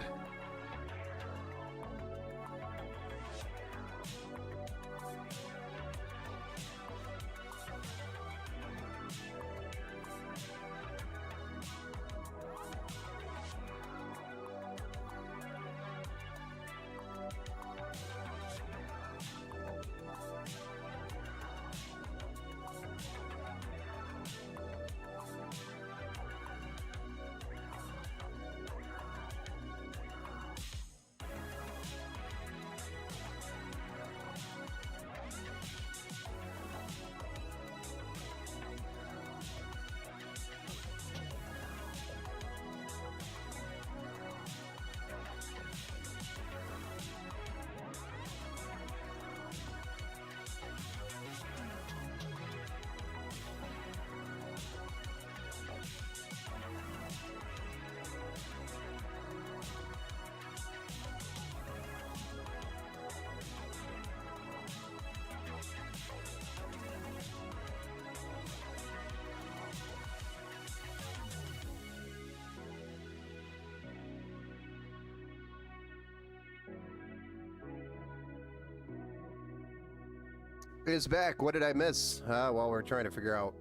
It's back. What did I miss? While we're trying to figure out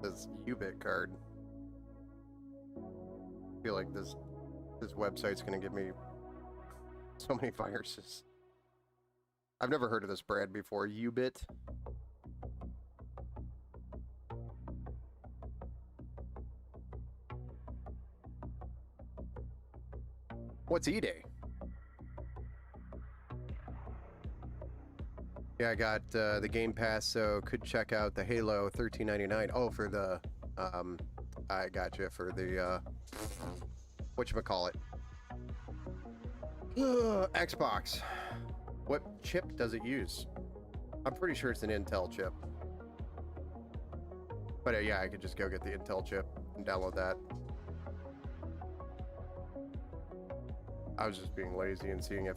this U-Bit card. I feel like this website's gonna give me so many viruses. I've never heard of this brand before. U-Bit. What's E-Day? Yeah, I got the Game Pass, so could check out the Halo $13.99. Oh, for the I got you for the whatchamacallit, Xbox. What chip does it use? I'm pretty sure it's an Intel chip. But yeah, I could just go get the Intel chip and download that. I was just being lazy and seeing if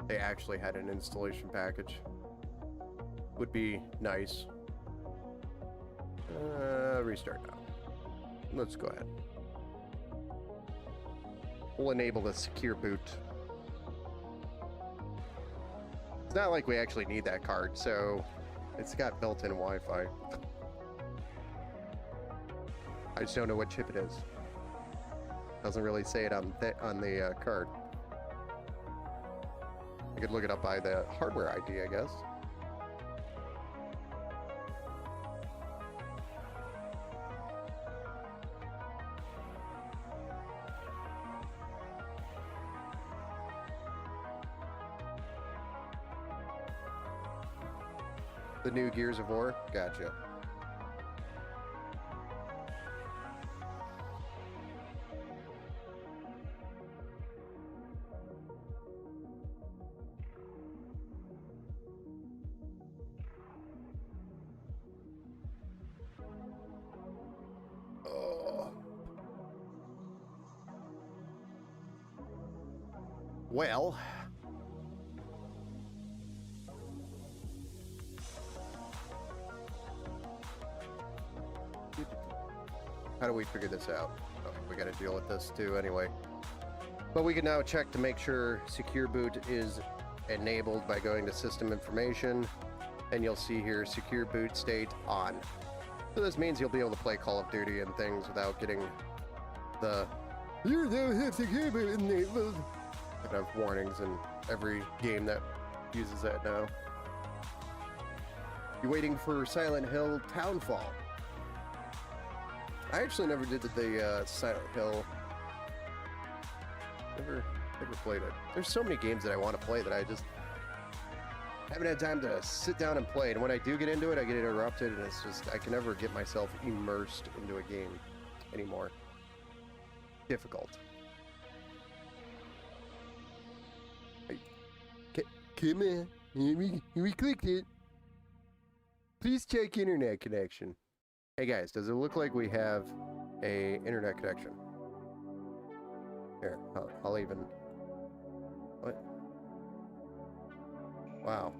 they actually had an installation package. Would be nice. Restart now. let's go ahead. We'll enable the secure boot. It's not like we actually need that card, so it's got built-in Wi-Fi. I just don't know what chip it is. Doesn't really say it on the card. I could look it up by the hardware ID, I guess. The new Gears of War? Gotcha. Well, how do we figure this out? Oh, we got to deal with this too anyway. But we can now check to make sure Secure Boot is enabled by going to System Information, and you'll see here Secure Boot State on. So this means you'll be able to play Call of Duty and things without getting the "you don't have Secure Boot enabled" kind of warnings in every game that uses that now. You waiting for Silent Hill Townfall? I actually never did the Silent Hill. Never played it. There's so many games that I want to play that I just haven't had time to sit down and play. And when I do get into it, I get interrupted, and it's just I can never get myself immersed into a game anymore. Difficult. Come on, we clicked it. Please check internet connection. Hey guys, does it look like we have a internet connection? Here, I'll even... What? Wow.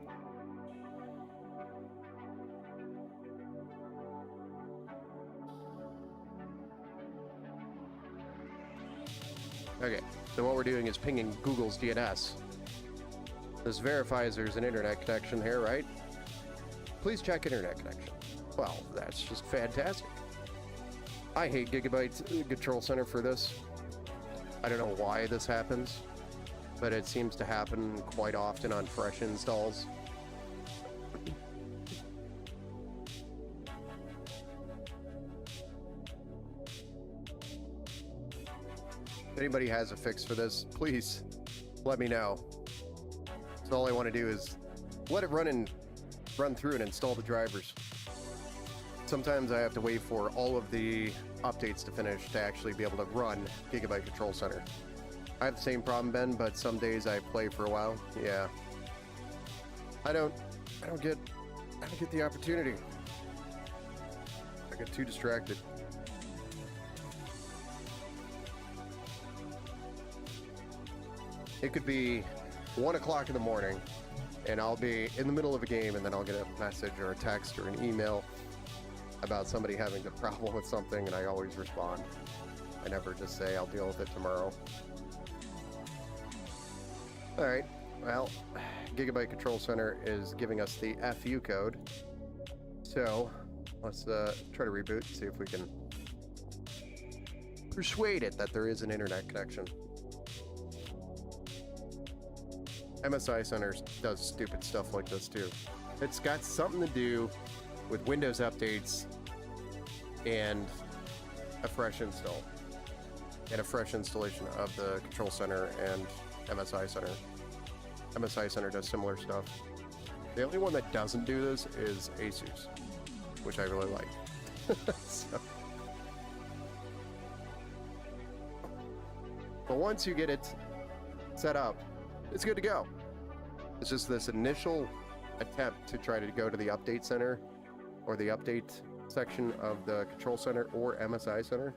Okay, so what we're doing is pinging Google's DNS. This verifies there's an internet connection here, right? Please check internet connection. Well, that's just fantastic. I hate Gigabyte Control Center for this. I don't know why this happens, but it seems to happen quite often on fresh installs. If anybody has a fix for this, please let me know. So all I want to do is let it run through and install the drivers. Sometimes I have to wait for all of the updates to finish to actually be able to run Gigabyte Control Center. I have the same problem, Ben, but some days I play for a while. Yeah. I don't get the opportunity. I get too distracted. It could be 1 o'clock in the morning, and I'll be in the middle of a game, and then I'll get a message or a text or an email about somebody having a problem with something, and I always respond. I never just say I'll deal with it tomorrow. All right, well, Gigabyte Control Center is giving us the FU code, so let's try to reboot and see if we can persuade it that there is an internet connection. MSI Center does stupid stuff like this too. It's got something to do with Windows updates and a fresh install and a fresh installation of the Control Center and MSI Center. MSI Center does similar stuff. The only one that doesn't do this is Asus, which I really like. So. But once you get it set up, it's good to go. It's just this initial attempt to try to go to the update center or the update section of the Control Center or MSI Center.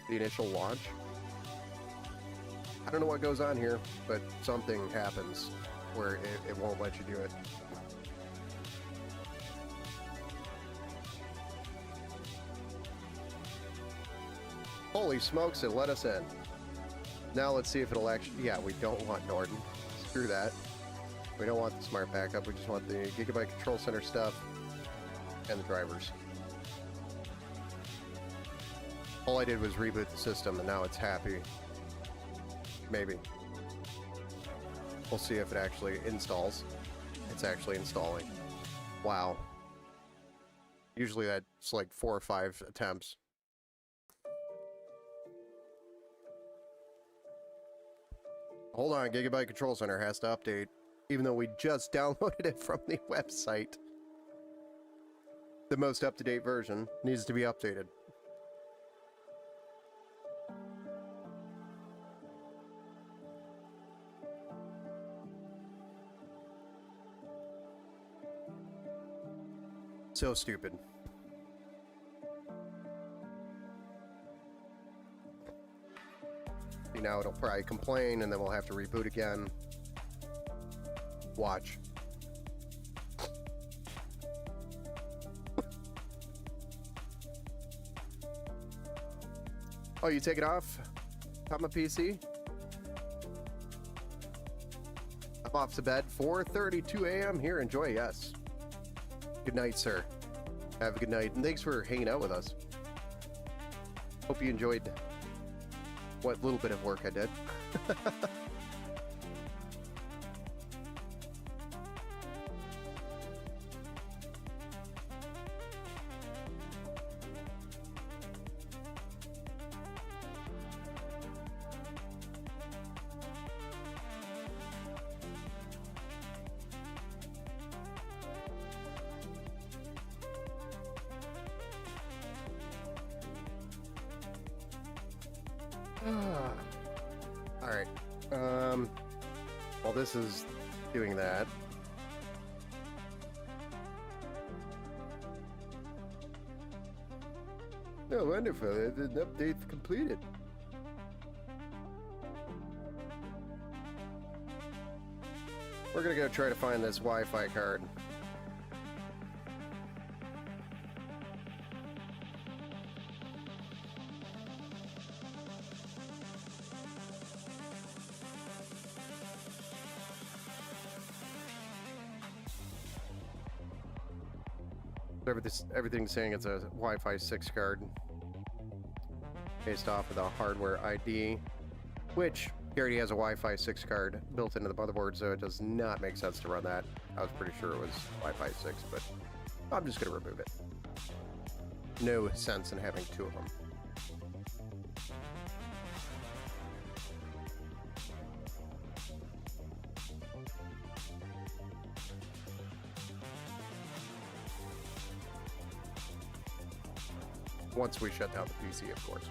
The initial launch. I don't know what goes on here, but something happens where it won't let you do it. Holy smokes, it let us in. Now let's see if it'll actually... Yeah, we don't want Norden. Screw that. We don't want the smart backup. We just want the Gigabyte Control Center stuff and the drivers. All I did was reboot the system, and now it's happy. Maybe. We'll see if it actually installs. It's actually installing. Wow. Usually that's like 4 or 5 attempts. Hold on, Gigabyte Control Center has to update, even though we just downloaded it from the website. The most up-to-date version needs to be updated. So stupid. Now it'll probably complain, and then we'll have to reboot again. Watch. Oh, you take it off? Top my PC? I'm off to bed. 4:32 a.m. here. Enjoy, yes. Good night, sir. Have a good night, and thanks for hanging out with us. Hope you enjoyed what little bit of work I did. All right. While this is doing that, oh, wonderful! The update's completed. We're gonna go try to find this Wi-Fi card. Everything's saying it's a Wi-Fi 6 card based off of the hardware ID, which already has a Wi-Fi 6 card built into the motherboard, so it does not make sense to run that. I was pretty sure it was Wi-Fi 6, but I'm just going to remove it. No sense in having 2 of them. Once we shut down the PC, of course.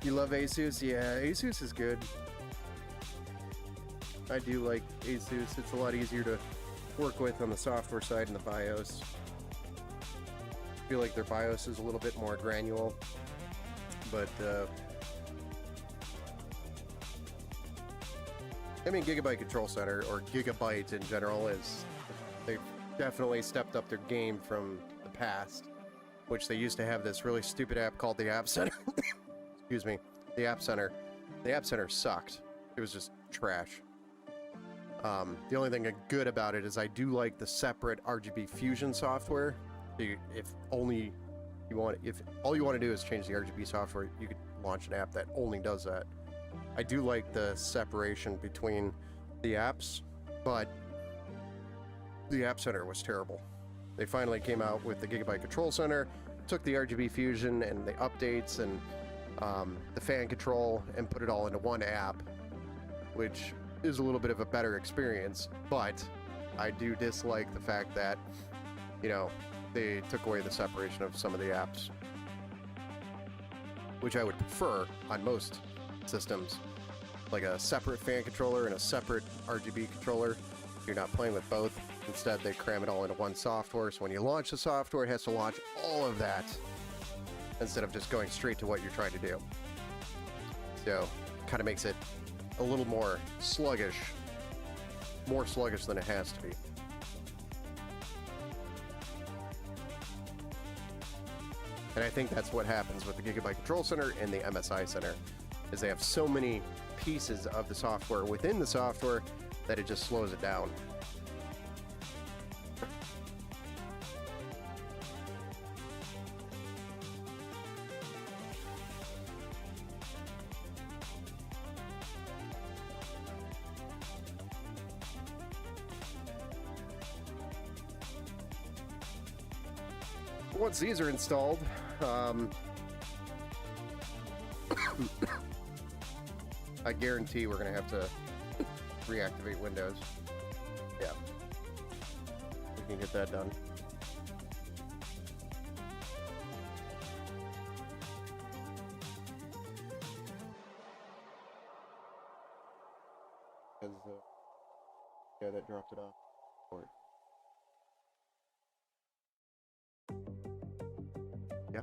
You love Asus? Yeah, Asus is good. I do like Asus. It's a lot easier to work with on the software side and the BIOS. I feel like their BIOS is a little bit more granular, but I mean, Gigabyte Control Center, or Gigabyte in general, they've definitely stepped up their game from the past, which they used to have this really stupid app called the App Center. Excuse me, the App Center. The App Center sucked. It was just trash. The only thing good about it is I do like the separate RGB Fusion software. If all you want to do is change the RGB software, you could launch an app that only does that. I do like the separation between the apps, but the App Center was terrible. They finally came out with the Gigabyte Control Center, took the RGB Fusion and the updates and the fan control and put it all into one app, which is a little bit of a better experience, but I do dislike the fact that, you know, they took away the separation of some of the apps, which I would prefer on most systems, like a separate fan controller and a separate RGB controller. You're not playing with both. Instead, they cram it all into one software, so when you launch the software, it has to launch all of that instead of just going straight to what you're trying to do. So, kind of makes it a little more sluggish than it has to be. And I think that's what happens with the Gigabyte Control Center and the MSI Center, is they have so many pieces of the software within the software that it just slows it down. Once these are installed, I guarantee we're going to have to reactivate Windows. Yeah. We can get that done. Yeah, that dropped it off. Yeah.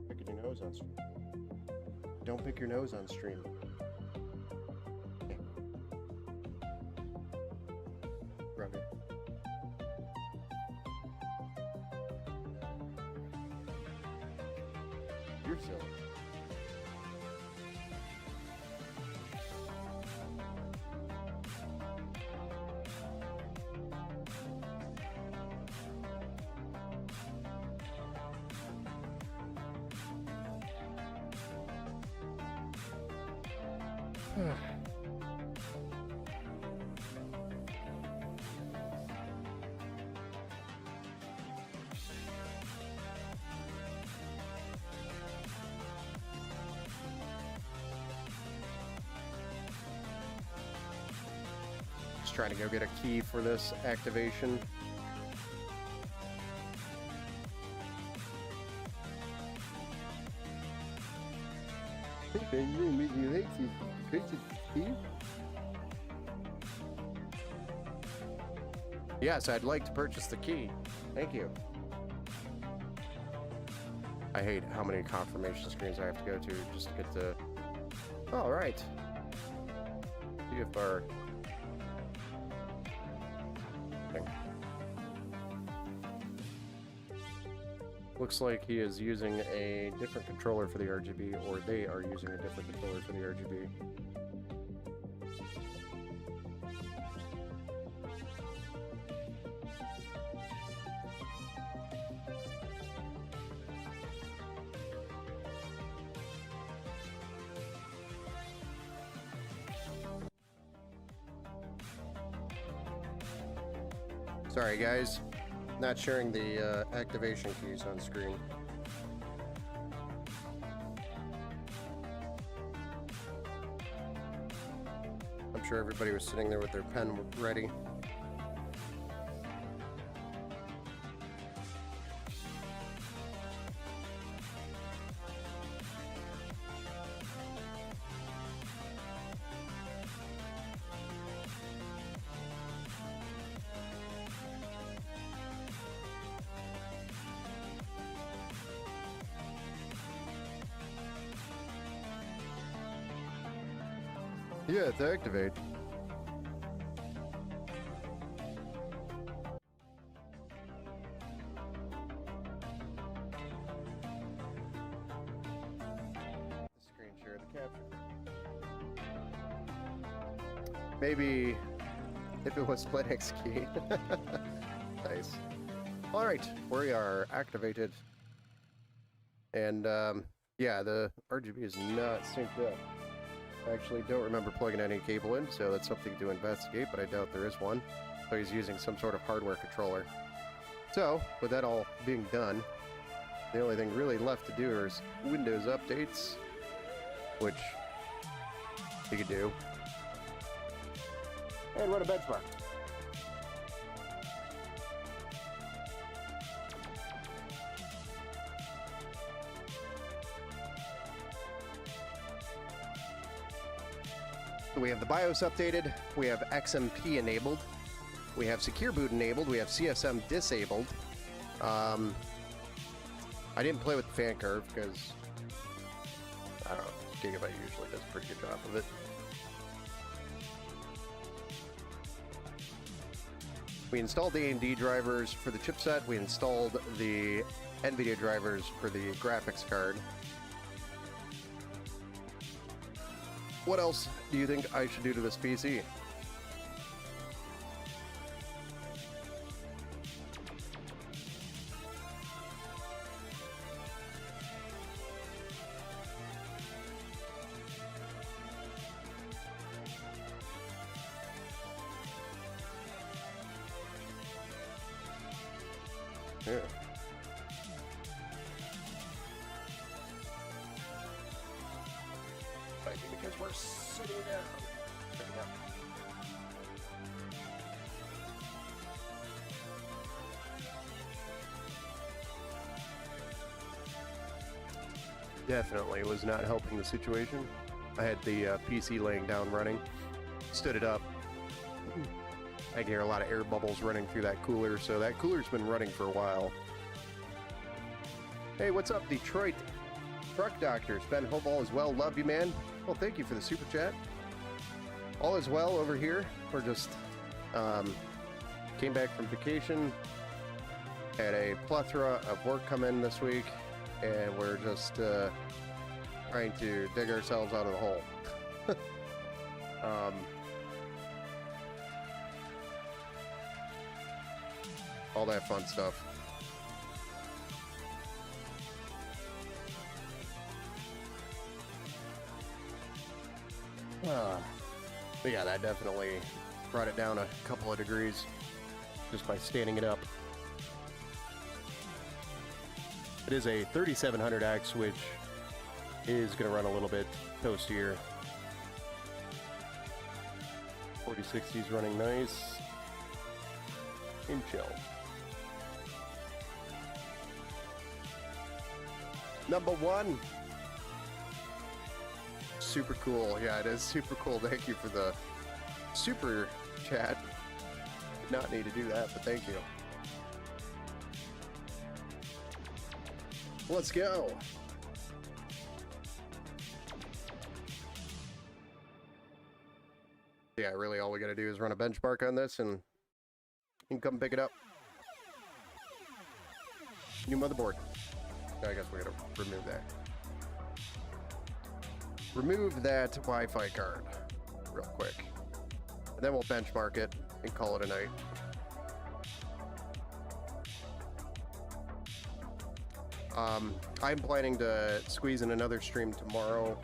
Picking your nose on stream. Don't pick your nose on stream. Okay. Rub it. You're silly. Just trying to go get a key for this activation. Yes, I'd like to purchase the key. Thank you. I hate how many confirmation screens I have to go to just to get the... All right. See if our... Looks like he is using a different controller for the RGB, or they are using a different controller for the RGB. Sorry guys, not sharing the activation keys on screen. I'm sure everybody was sitting there with their pen ready. Yeah, it's activate. Screen share the capture. Maybe if it was split X key. Nice. All right, we are activated. And yeah, the RGB is not synced up. I actually don't remember plugging any cable in, so that's something to investigate, but I doubt there is one. So he's using some sort of hardware controller. So, with that all being done, the only thing really left to do is Windows updates, which you could do. And run a benchmark. We have the BIOS updated, we have XMP enabled, we have Secure Boot enabled, we have CSM disabled. I didn't play with the fan curve because, I don't know, Gigabyte usually does a pretty good job of it. We installed the AMD drivers for the chipset, we installed the NVIDIA drivers for the graphics card. What else do you think I should do to this PC? Yeah. Because we're sitting down. Definitely was not helping the situation. I had the PC laying down running, stood it up. I can hear a lot of air bubbles running through that cooler, so that cooler's been running for a while. Hey, what's up, Detroit Truck Doctors? Ben, hope all is well. Love you, man. Well, thank you for the super chat. All is well over here. We're just came back from vacation, had a plethora of work come in this week, and we're just trying to dig ourselves out of the hole. All that fun stuff. But yeah, that definitely brought it down a couple of degrees just by standing it up. It is a 3700X, which is going to run a little bit toastier. 4060 is running nice and chill. Number one. Super cool. Yeah, it is super cool. Thank you for the super chat. Did not need to do that, but thank you. Let's go. Yeah, really all we gotta do is run a benchmark on this and you can come pick it up. New motherboard. I guess we gotta remove that. Remove that Wi-Fi card real quick. And then we'll benchmark it and call it a night. I'm planning to squeeze in another stream tomorrow.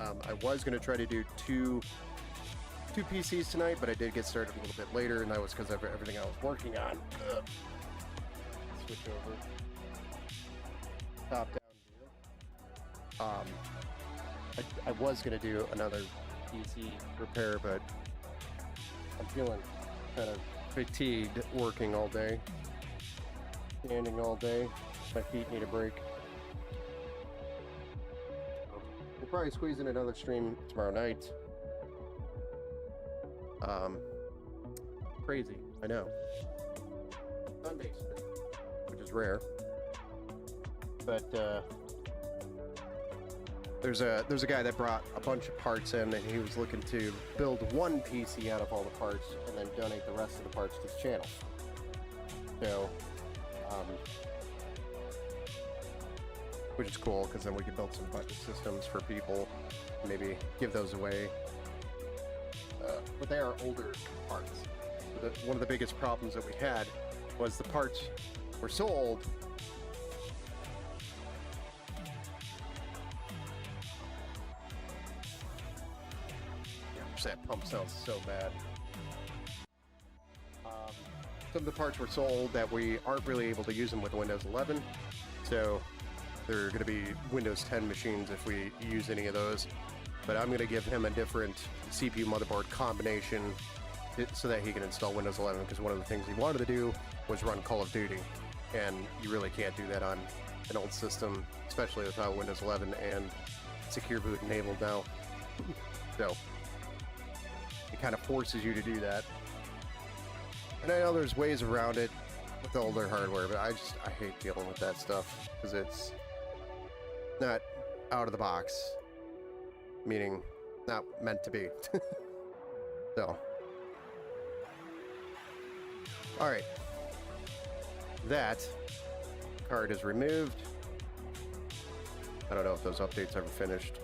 I was going to try to do two PCs tonight, but I did get started a little bit later, and that was because of everything I was working on. Switch over. Top down view. I was going to do another PC repair, but I'm feeling kind of fatigued working all day. Standing all day. My feet need a break. We'll probably squeeze in another stream tomorrow night. Crazy, I know. Sundays, which is rare. But there's a guy that brought a bunch of parts in, and he was looking to build one PC out of all the parts and then donate the rest of the parts to the channel. So, which is cool, because then we could build some budget systems for people, maybe give those away. But they are older parts. One of the biggest problems that we had was the parts were so old. That pump sounds so bad. Some of the parts were so old that we aren't really able to use them with Windows 11. So they're going to be Windows 10 machines if we use any of those. But I'm going to give him a different CPU motherboard combination so that he can install Windows 11, because one of the things he wanted to do was run Call of Duty. And you really can't do that on an old system, especially without Windows 11 and Secure Boot enabled now. So it kind of forces you to do that. And I know there's ways around it with the older hardware, but I hate dealing with that stuff because it's not out of the box, meaning not meant to be. So, all right, that card is removed. I don't know if those updates ever finished.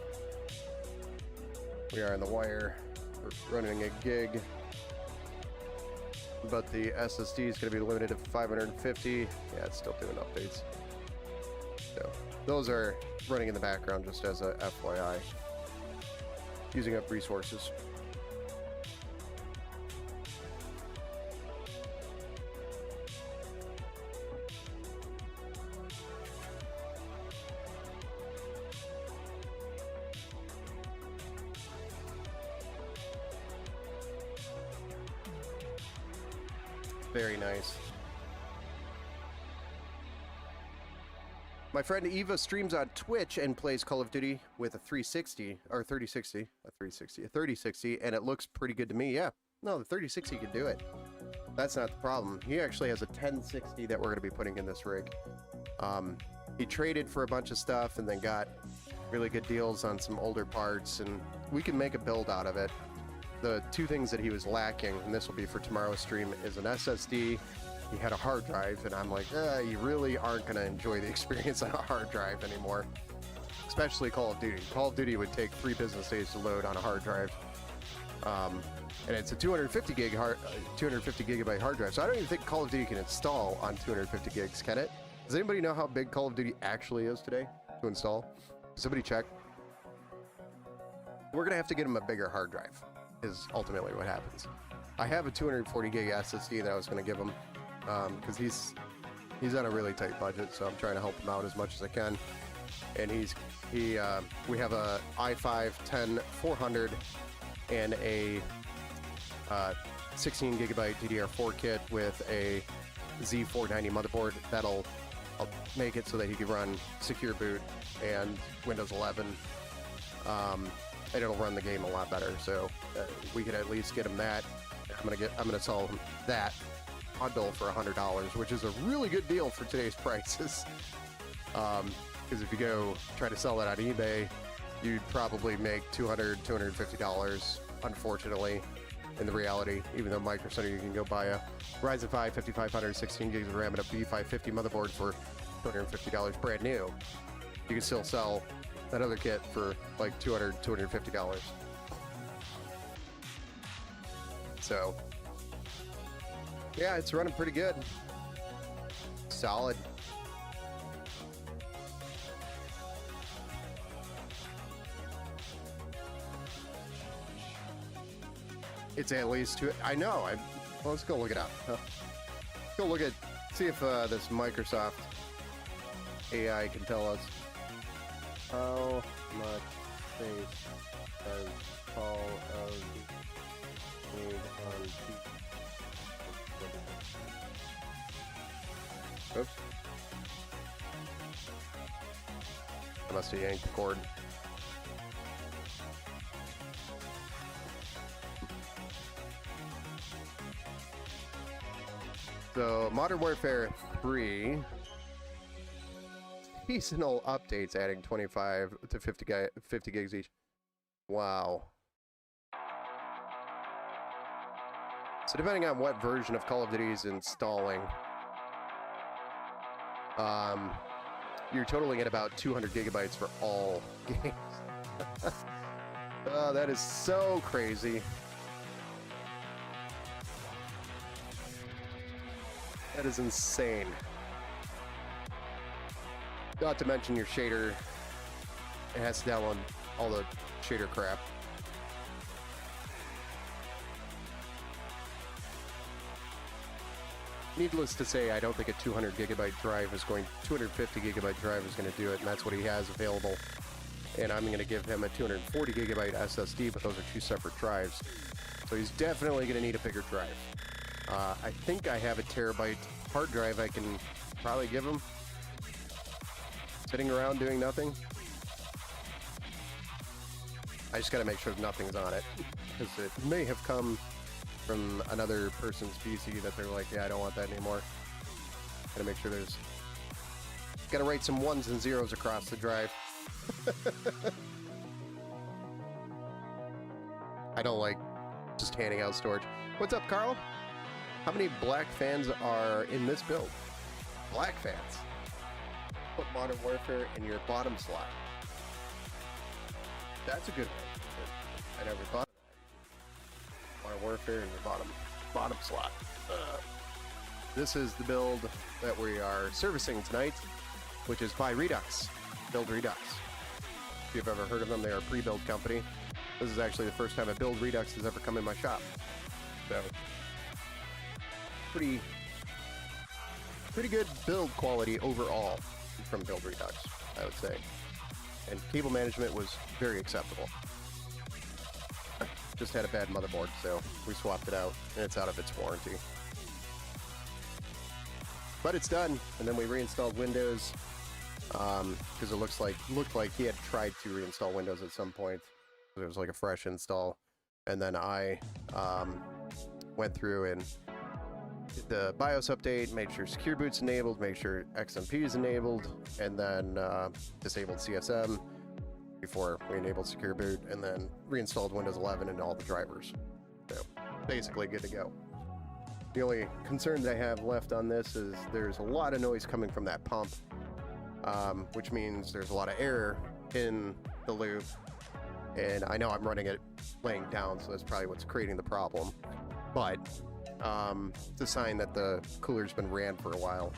We are on the wire. We're running a gig. But the SSD is going to be limited to 550. Yeah, it's still doing updates. So those are running in the background just as a FYI. Using up resources. Very nice. My friend Eva streams on Twitch and plays Call of Duty with a 360 or 3060, a 3060, and it looks pretty good to me. Yeah, no, the 3060 can do it. That's not the problem. He actually has a 1060 that we're going to be putting in this rig. He traded for a bunch of stuff and then got really good deals on some older parts, and we can make a build out of it. The two things that he was lacking, and this will be for tomorrow's stream, is an SSD. He had a hard drive, and I'm like, you really aren't going to enjoy the experience on a hard drive anymore. Especially Call of Duty. Call of Duty would take 3 business days to load on a hard drive. And it's a 250 gigabyte hard drive, so I don't even think Call of Duty can install on 250 gigs, can it? Does anybody know how big Call of Duty actually is today to install? Somebody check. We're going to have to get him a bigger hard drive, is ultimately what happens. I have a 240 gig SSD that I was going to give him because he's on a really tight budget, so I'm trying to help him out as much as I can. And we have a i5-10400 and a 16 gigabyte DDR4 kit with a Z490 motherboard that'll make it so that he can run Secure Boot and Windows 11. And it'll run the game a lot better. So we could at least get him that. I'm gonna sell him that bundle for $100, which is a really good deal for today's prices. Because if you go try to sell that on eBay, you'd probably make $250. Unfortunately, in the reality, even though Micro Center, you can go buy a Ryzen 5 5500 16 gigs of RAM and a B550 motherboard for $250 brand new. You can still sell that other kit for like $250. So, yeah, it's running pretty good. Solid. It's at least two. I know. Well, let's go look it up. Let's go look at, see if this Microsoft AI can tell us how much space does Call of Duty need on PC. Oops. I must have yanked the cord. So, Modern Warfare 3 seasonal updates adding 25 to 50 gigs each. Wow. So depending on what version of Call of Duty is installing, you're totaling at about 200 gigabytes for all games. Oh, that is so crazy. That is insane. Not to mention your shader. It has to download all the shader crap. Needless to say, I don't think a 250 gigabyte drive is going to do it, and that's what he has available. And I'm going to give him a 240 gigabyte SSD, but those are two separate drives. So he's definitely going to need a bigger drive. I think I have a terabyte hard drive I can probably give him. Sitting around doing nothing. I just got to make sure nothing's on it, because it may have come from another person's PC that they're like, yeah, I don't want that anymore. Gotta make sure there's... Gotta write some ones and zeros across the drive. I don't like just handing out storage. What's up, Carl? How many black fans are in this build? Black fans? put Modern Warfare in your bottom slot. That's a good one. I never thought of that. Modern Warfare in your bottom slot. This is the build that we are servicing tonight, which is by Redux, Build Redux. If you've ever heard of them, they're a pre-build company. This is actually the first time a Build Redux has ever come in my shop. So, pretty good build quality overall from Build Redux, I would say. And cable management was very acceptable. Just had a bad motherboard, so we swapped it out, and it's out of its warranty. But it's done, and then we reinstalled Windows, because it looked like he had tried to reinstall Windows at some point. It was like a fresh install, and then I went through and did the BIOS update, made sure Secure Boot's enabled, made sure XMP is enabled, and then disabled CSM before we enabled Secure Boot, and then reinstalled Windows 11 and all the drivers. So basically good to go. The only concern that I have left on this is there's a lot of noise coming from that pump, which means there's a lot of air in the loop, and I know I'm running it laying down, so that's probably what's creating the problem. But it's a sign that the cooler's been ran for a while,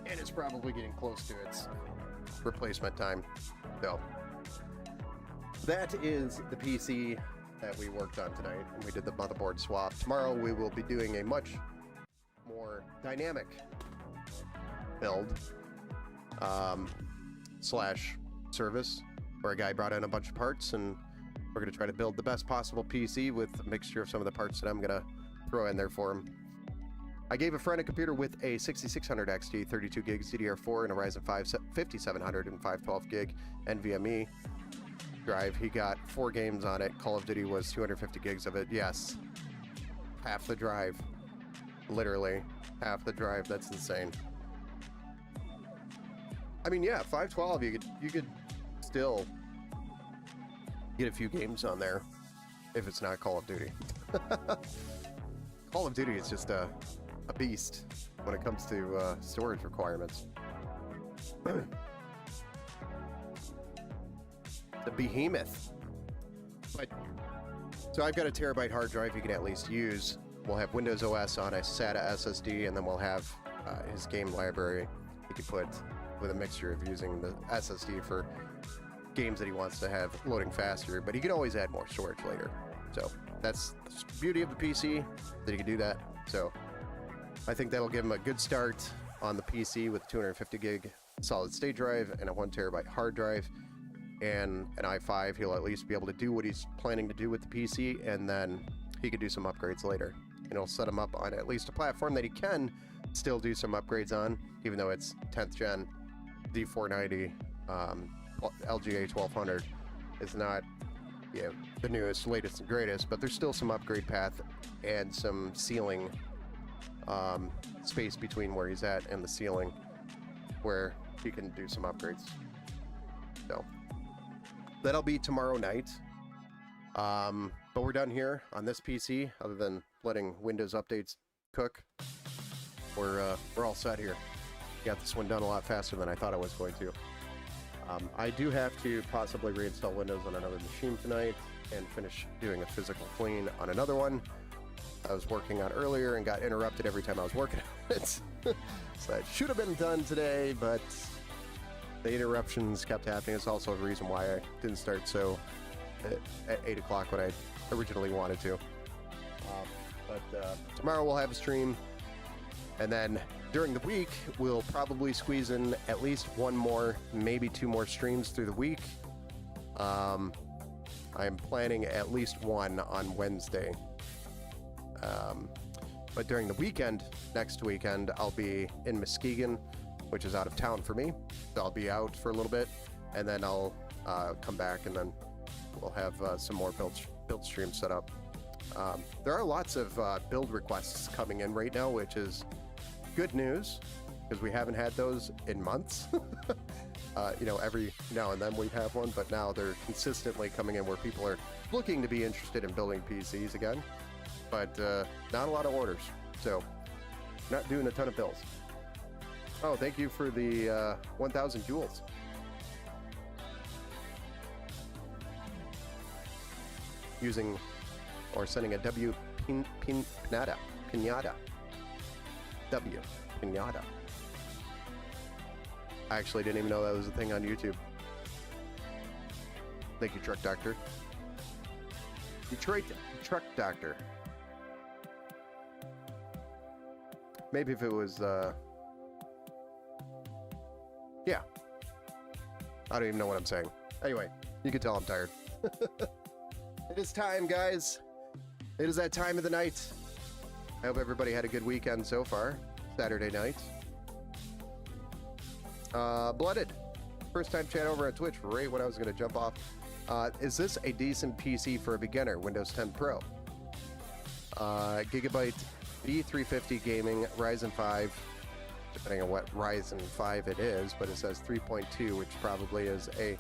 and it's probably getting close to its replacement time. So that is the PC that we worked on tonight, and we did the motherboard swap. Tomorrow we will be doing a much more dynamic build slash service, where a guy brought in a bunch of parts, and we're going to try to build the best possible PC with a mixture of some of the parts that I'm going to throw in there for him. I gave a friend a computer with a 6600 XT, 32 gig DDR4, and a Ryzen 5 5700 and 512 gig NVMe drive. He got 4 games on it. Call of Duty was 250 gigs of it. Yes, half the drive. Literally half the drive. That's insane. I mean, yeah, 512, you could still get a few games on there if it's not Call of Duty. Call of Duty is just a beast when it comes to storage requirements. The behemoth. But so I've got a terabyte hard drive you can at least use. We'll have Windows OS on a SATA SSD, and then we'll have his game library he can put with a mixture of using the SSD for games that he wants to have loading faster, but he can always add more storage later. So that's the beauty of the PC, that he can do that. So I think that'll give him a good start on the PC with 250 gig solid state drive and a 1 terabyte hard drive and an i5. He'll at least be able to do what he's planning to do with the PC, and then he could do some upgrades later. And it'll set him up on at least a platform that he can still do some upgrades on, even though it's 10th gen. D490 LGA 1200 is not, you know, the newest, latest, and greatest, but there's still some upgrade path and some ceiling space between where he's at and the ceiling where he can do some upgrades. So that'll be tomorrow night. But we're done here on this PC. Other than letting Windows updates cook, we're all set here. Got this one done a lot faster than I thought I was going to. I do have to possibly reinstall Windows on another machine tonight and finish doing a physical clean on another one I was working on earlier and got interrupted every time I was working on it. So that should have been done today, but the interruptions kept happening. It's also a reason why I didn't start so at 8 o'clock when I originally wanted to. But tomorrow we'll have a stream, and then during the week we'll probably squeeze in at least one more, maybe 2 more streams through the week. I'm planning at least one on Wednesday. But during the weekend, next weekend, I'll be in Muskegon, which is out of town for me. So I'll be out for a little bit, and then I'll come back, and then we'll have some more build streams set up. There are lots of build requests coming in right now, which is good news, because we haven't had those in months. You know, every now and then we'd have one, but now they're consistently coming in where people are looking to be interested in building PCs again, but not a lot of orders, so not doing a ton of builds. Oh, thank you for the 1,000 joules. Using or sending a W pinata. W pinata. I actually didn't even know that was a thing on YouTube. Thank you, Truck Doctor. Detroit Truck Doctor. Maybe if it was, yeah. I don't even know what I'm saying. Anyway, you can tell I'm tired. It is time, guys. It is that time of the night. I hope everybody had a good weekend so far. Saturday night. Blooded. First time chat over on Twitch right when I was going to jump off. Is this a decent PC for a beginner? Windows 10 Pro. Gigabyte B350 gaming, Ryzen 5, depending on what Ryzen 5 it is, but it says 3.2, which probably is a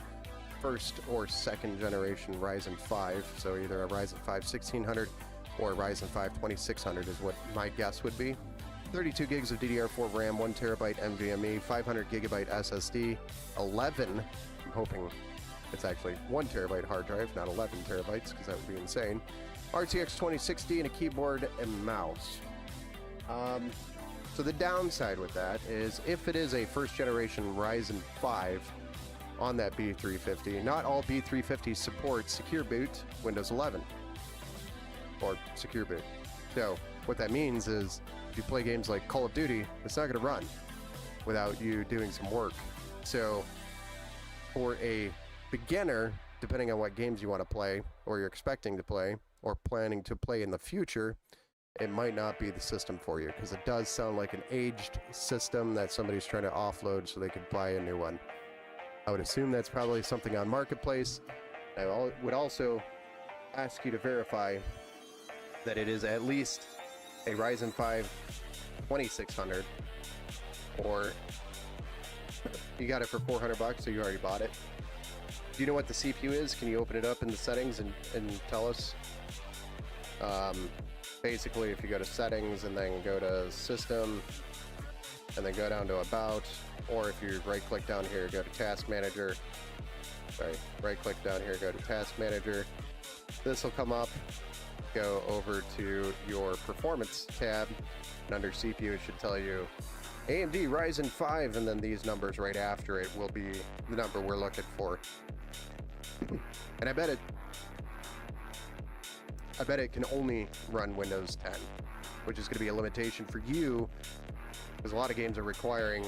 first or second generation Ryzen 5. So either a Ryzen 5 1600 or a Ryzen 5 2600 is what my guess would be. 32 gigs of DDR4 RAM, 1 terabyte NVMe, 500 gigabyte SSD, 11, I'm hoping it's actually 1 terabyte hard drive, not 11 terabytes, because that would be insane. RTX 2060 and a keyboard and mouse. So the downside with that is if it is a first generation Ryzen 5 on that B350, not all B350s support Secure Boot Windows 11 or Secure Boot. So what that means is if you play games like Call of Duty, it's not going to run without you doing some work. So for a beginner, depending on what games you want to play or you're expecting to play or planning to play in the future, it might not be the system for you because it does sound like an aged system that somebody's trying to offload so they could buy a new one. I would assume that's probably something on Marketplace. I would also ask you to verify that it is at least a Ryzen 5 2600 or you got it for $400 so you already bought it. Do you know what the CPU is? Can you open it up in the settings and tell us? Basically, if you go to settings and then go to system and then go down to about, or if you right click down here, go to task manager. Sorry, right click down here, go to task manager. This will come up, go over to your performance tab, and under CPU it should tell you AMD Ryzen 5, and then these numbers right after it will be the number we're looking for. And I bet it can only run Windows 10, which is going to be a limitation for you because a lot of games are requiring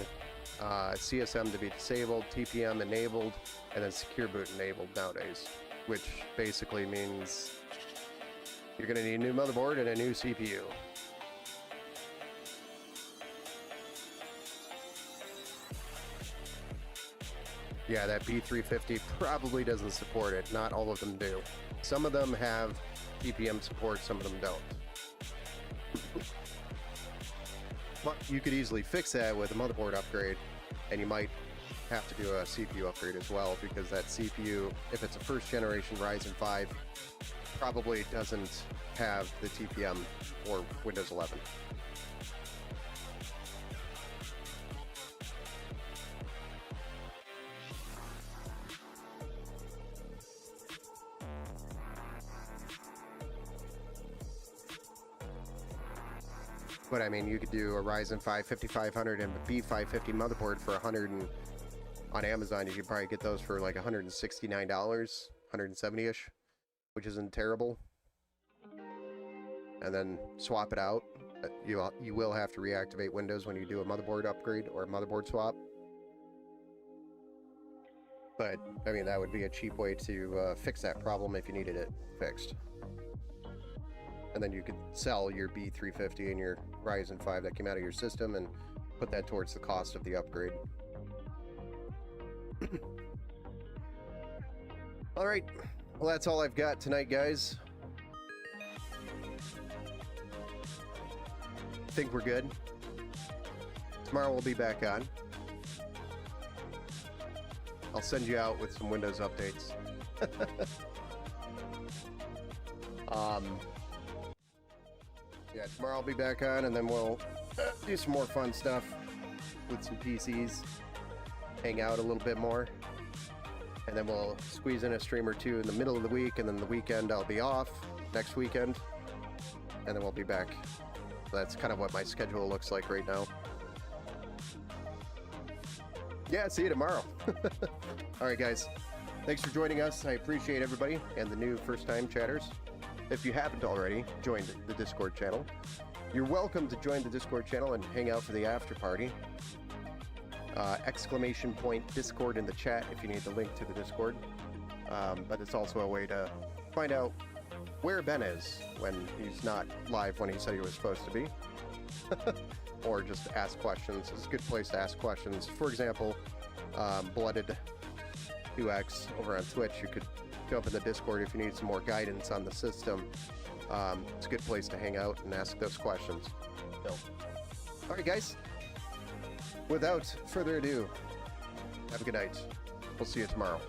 CSM to be disabled, TPM enabled, and then Secure Boot enabled nowadays, which basically means you're going to need a new motherboard and a new CPU. Yeah, that B350 probably doesn't support it. Not all of them do. Some of them have TPM support, some of them don't. But you could easily fix that with a motherboard upgrade, and you might have to do a CPU upgrade as well, because that CPU, if it's a first generation Ryzen 5, probably doesn't have the TPM or Windows 11. But I mean, you could do a Ryzen 5 5500 and a B550 motherboard for $100, and on Amazon you could probably get those for like $169, 170-ish, which isn't terrible. And then swap it out. You will have to reactivate Windows when you do a motherboard upgrade or a motherboard swap. But I mean, that would be a cheap way to fix that problem if you needed it fixed. And then you could sell your B350 and your Ryzen 5 that came out of your system and put that towards the cost of the upgrade. All right, well, that's all I've got tonight, guys. I think we're good. Tomorrow we'll be back on. I'll send you out with some Windows updates. Yeah, tomorrow I'll be back on, and then we'll do some more fun stuff. with some PCs, hang out a little bit more, and then we'll squeeze in a stream or two in the middle of the week, and then the weekend I'll be off next weekend, and then we'll be back. So that's kind of what my schedule looks like right now. Yeah, see you tomorrow. All right, guys. Thanks for joining us. I appreciate everybody and the new first-time chatters. If you haven't already joined the Discord channel, you're welcome to join the Discord channel and hang out for the after party. Exclamation point Discord in the chat if you need the link to the Discord. But it's also a way to find out where Ben is when he's not live when he said he was supposed to be. Or just ask questions. It's a good place to ask questions. For example, Blooded 2X over on Twitch, you could jump in the Discord if you need some more guidance on the system. It's a good place to hang out and ask those questions. So, all right, guys. Without further ado, have a good night. We'll see you tomorrow.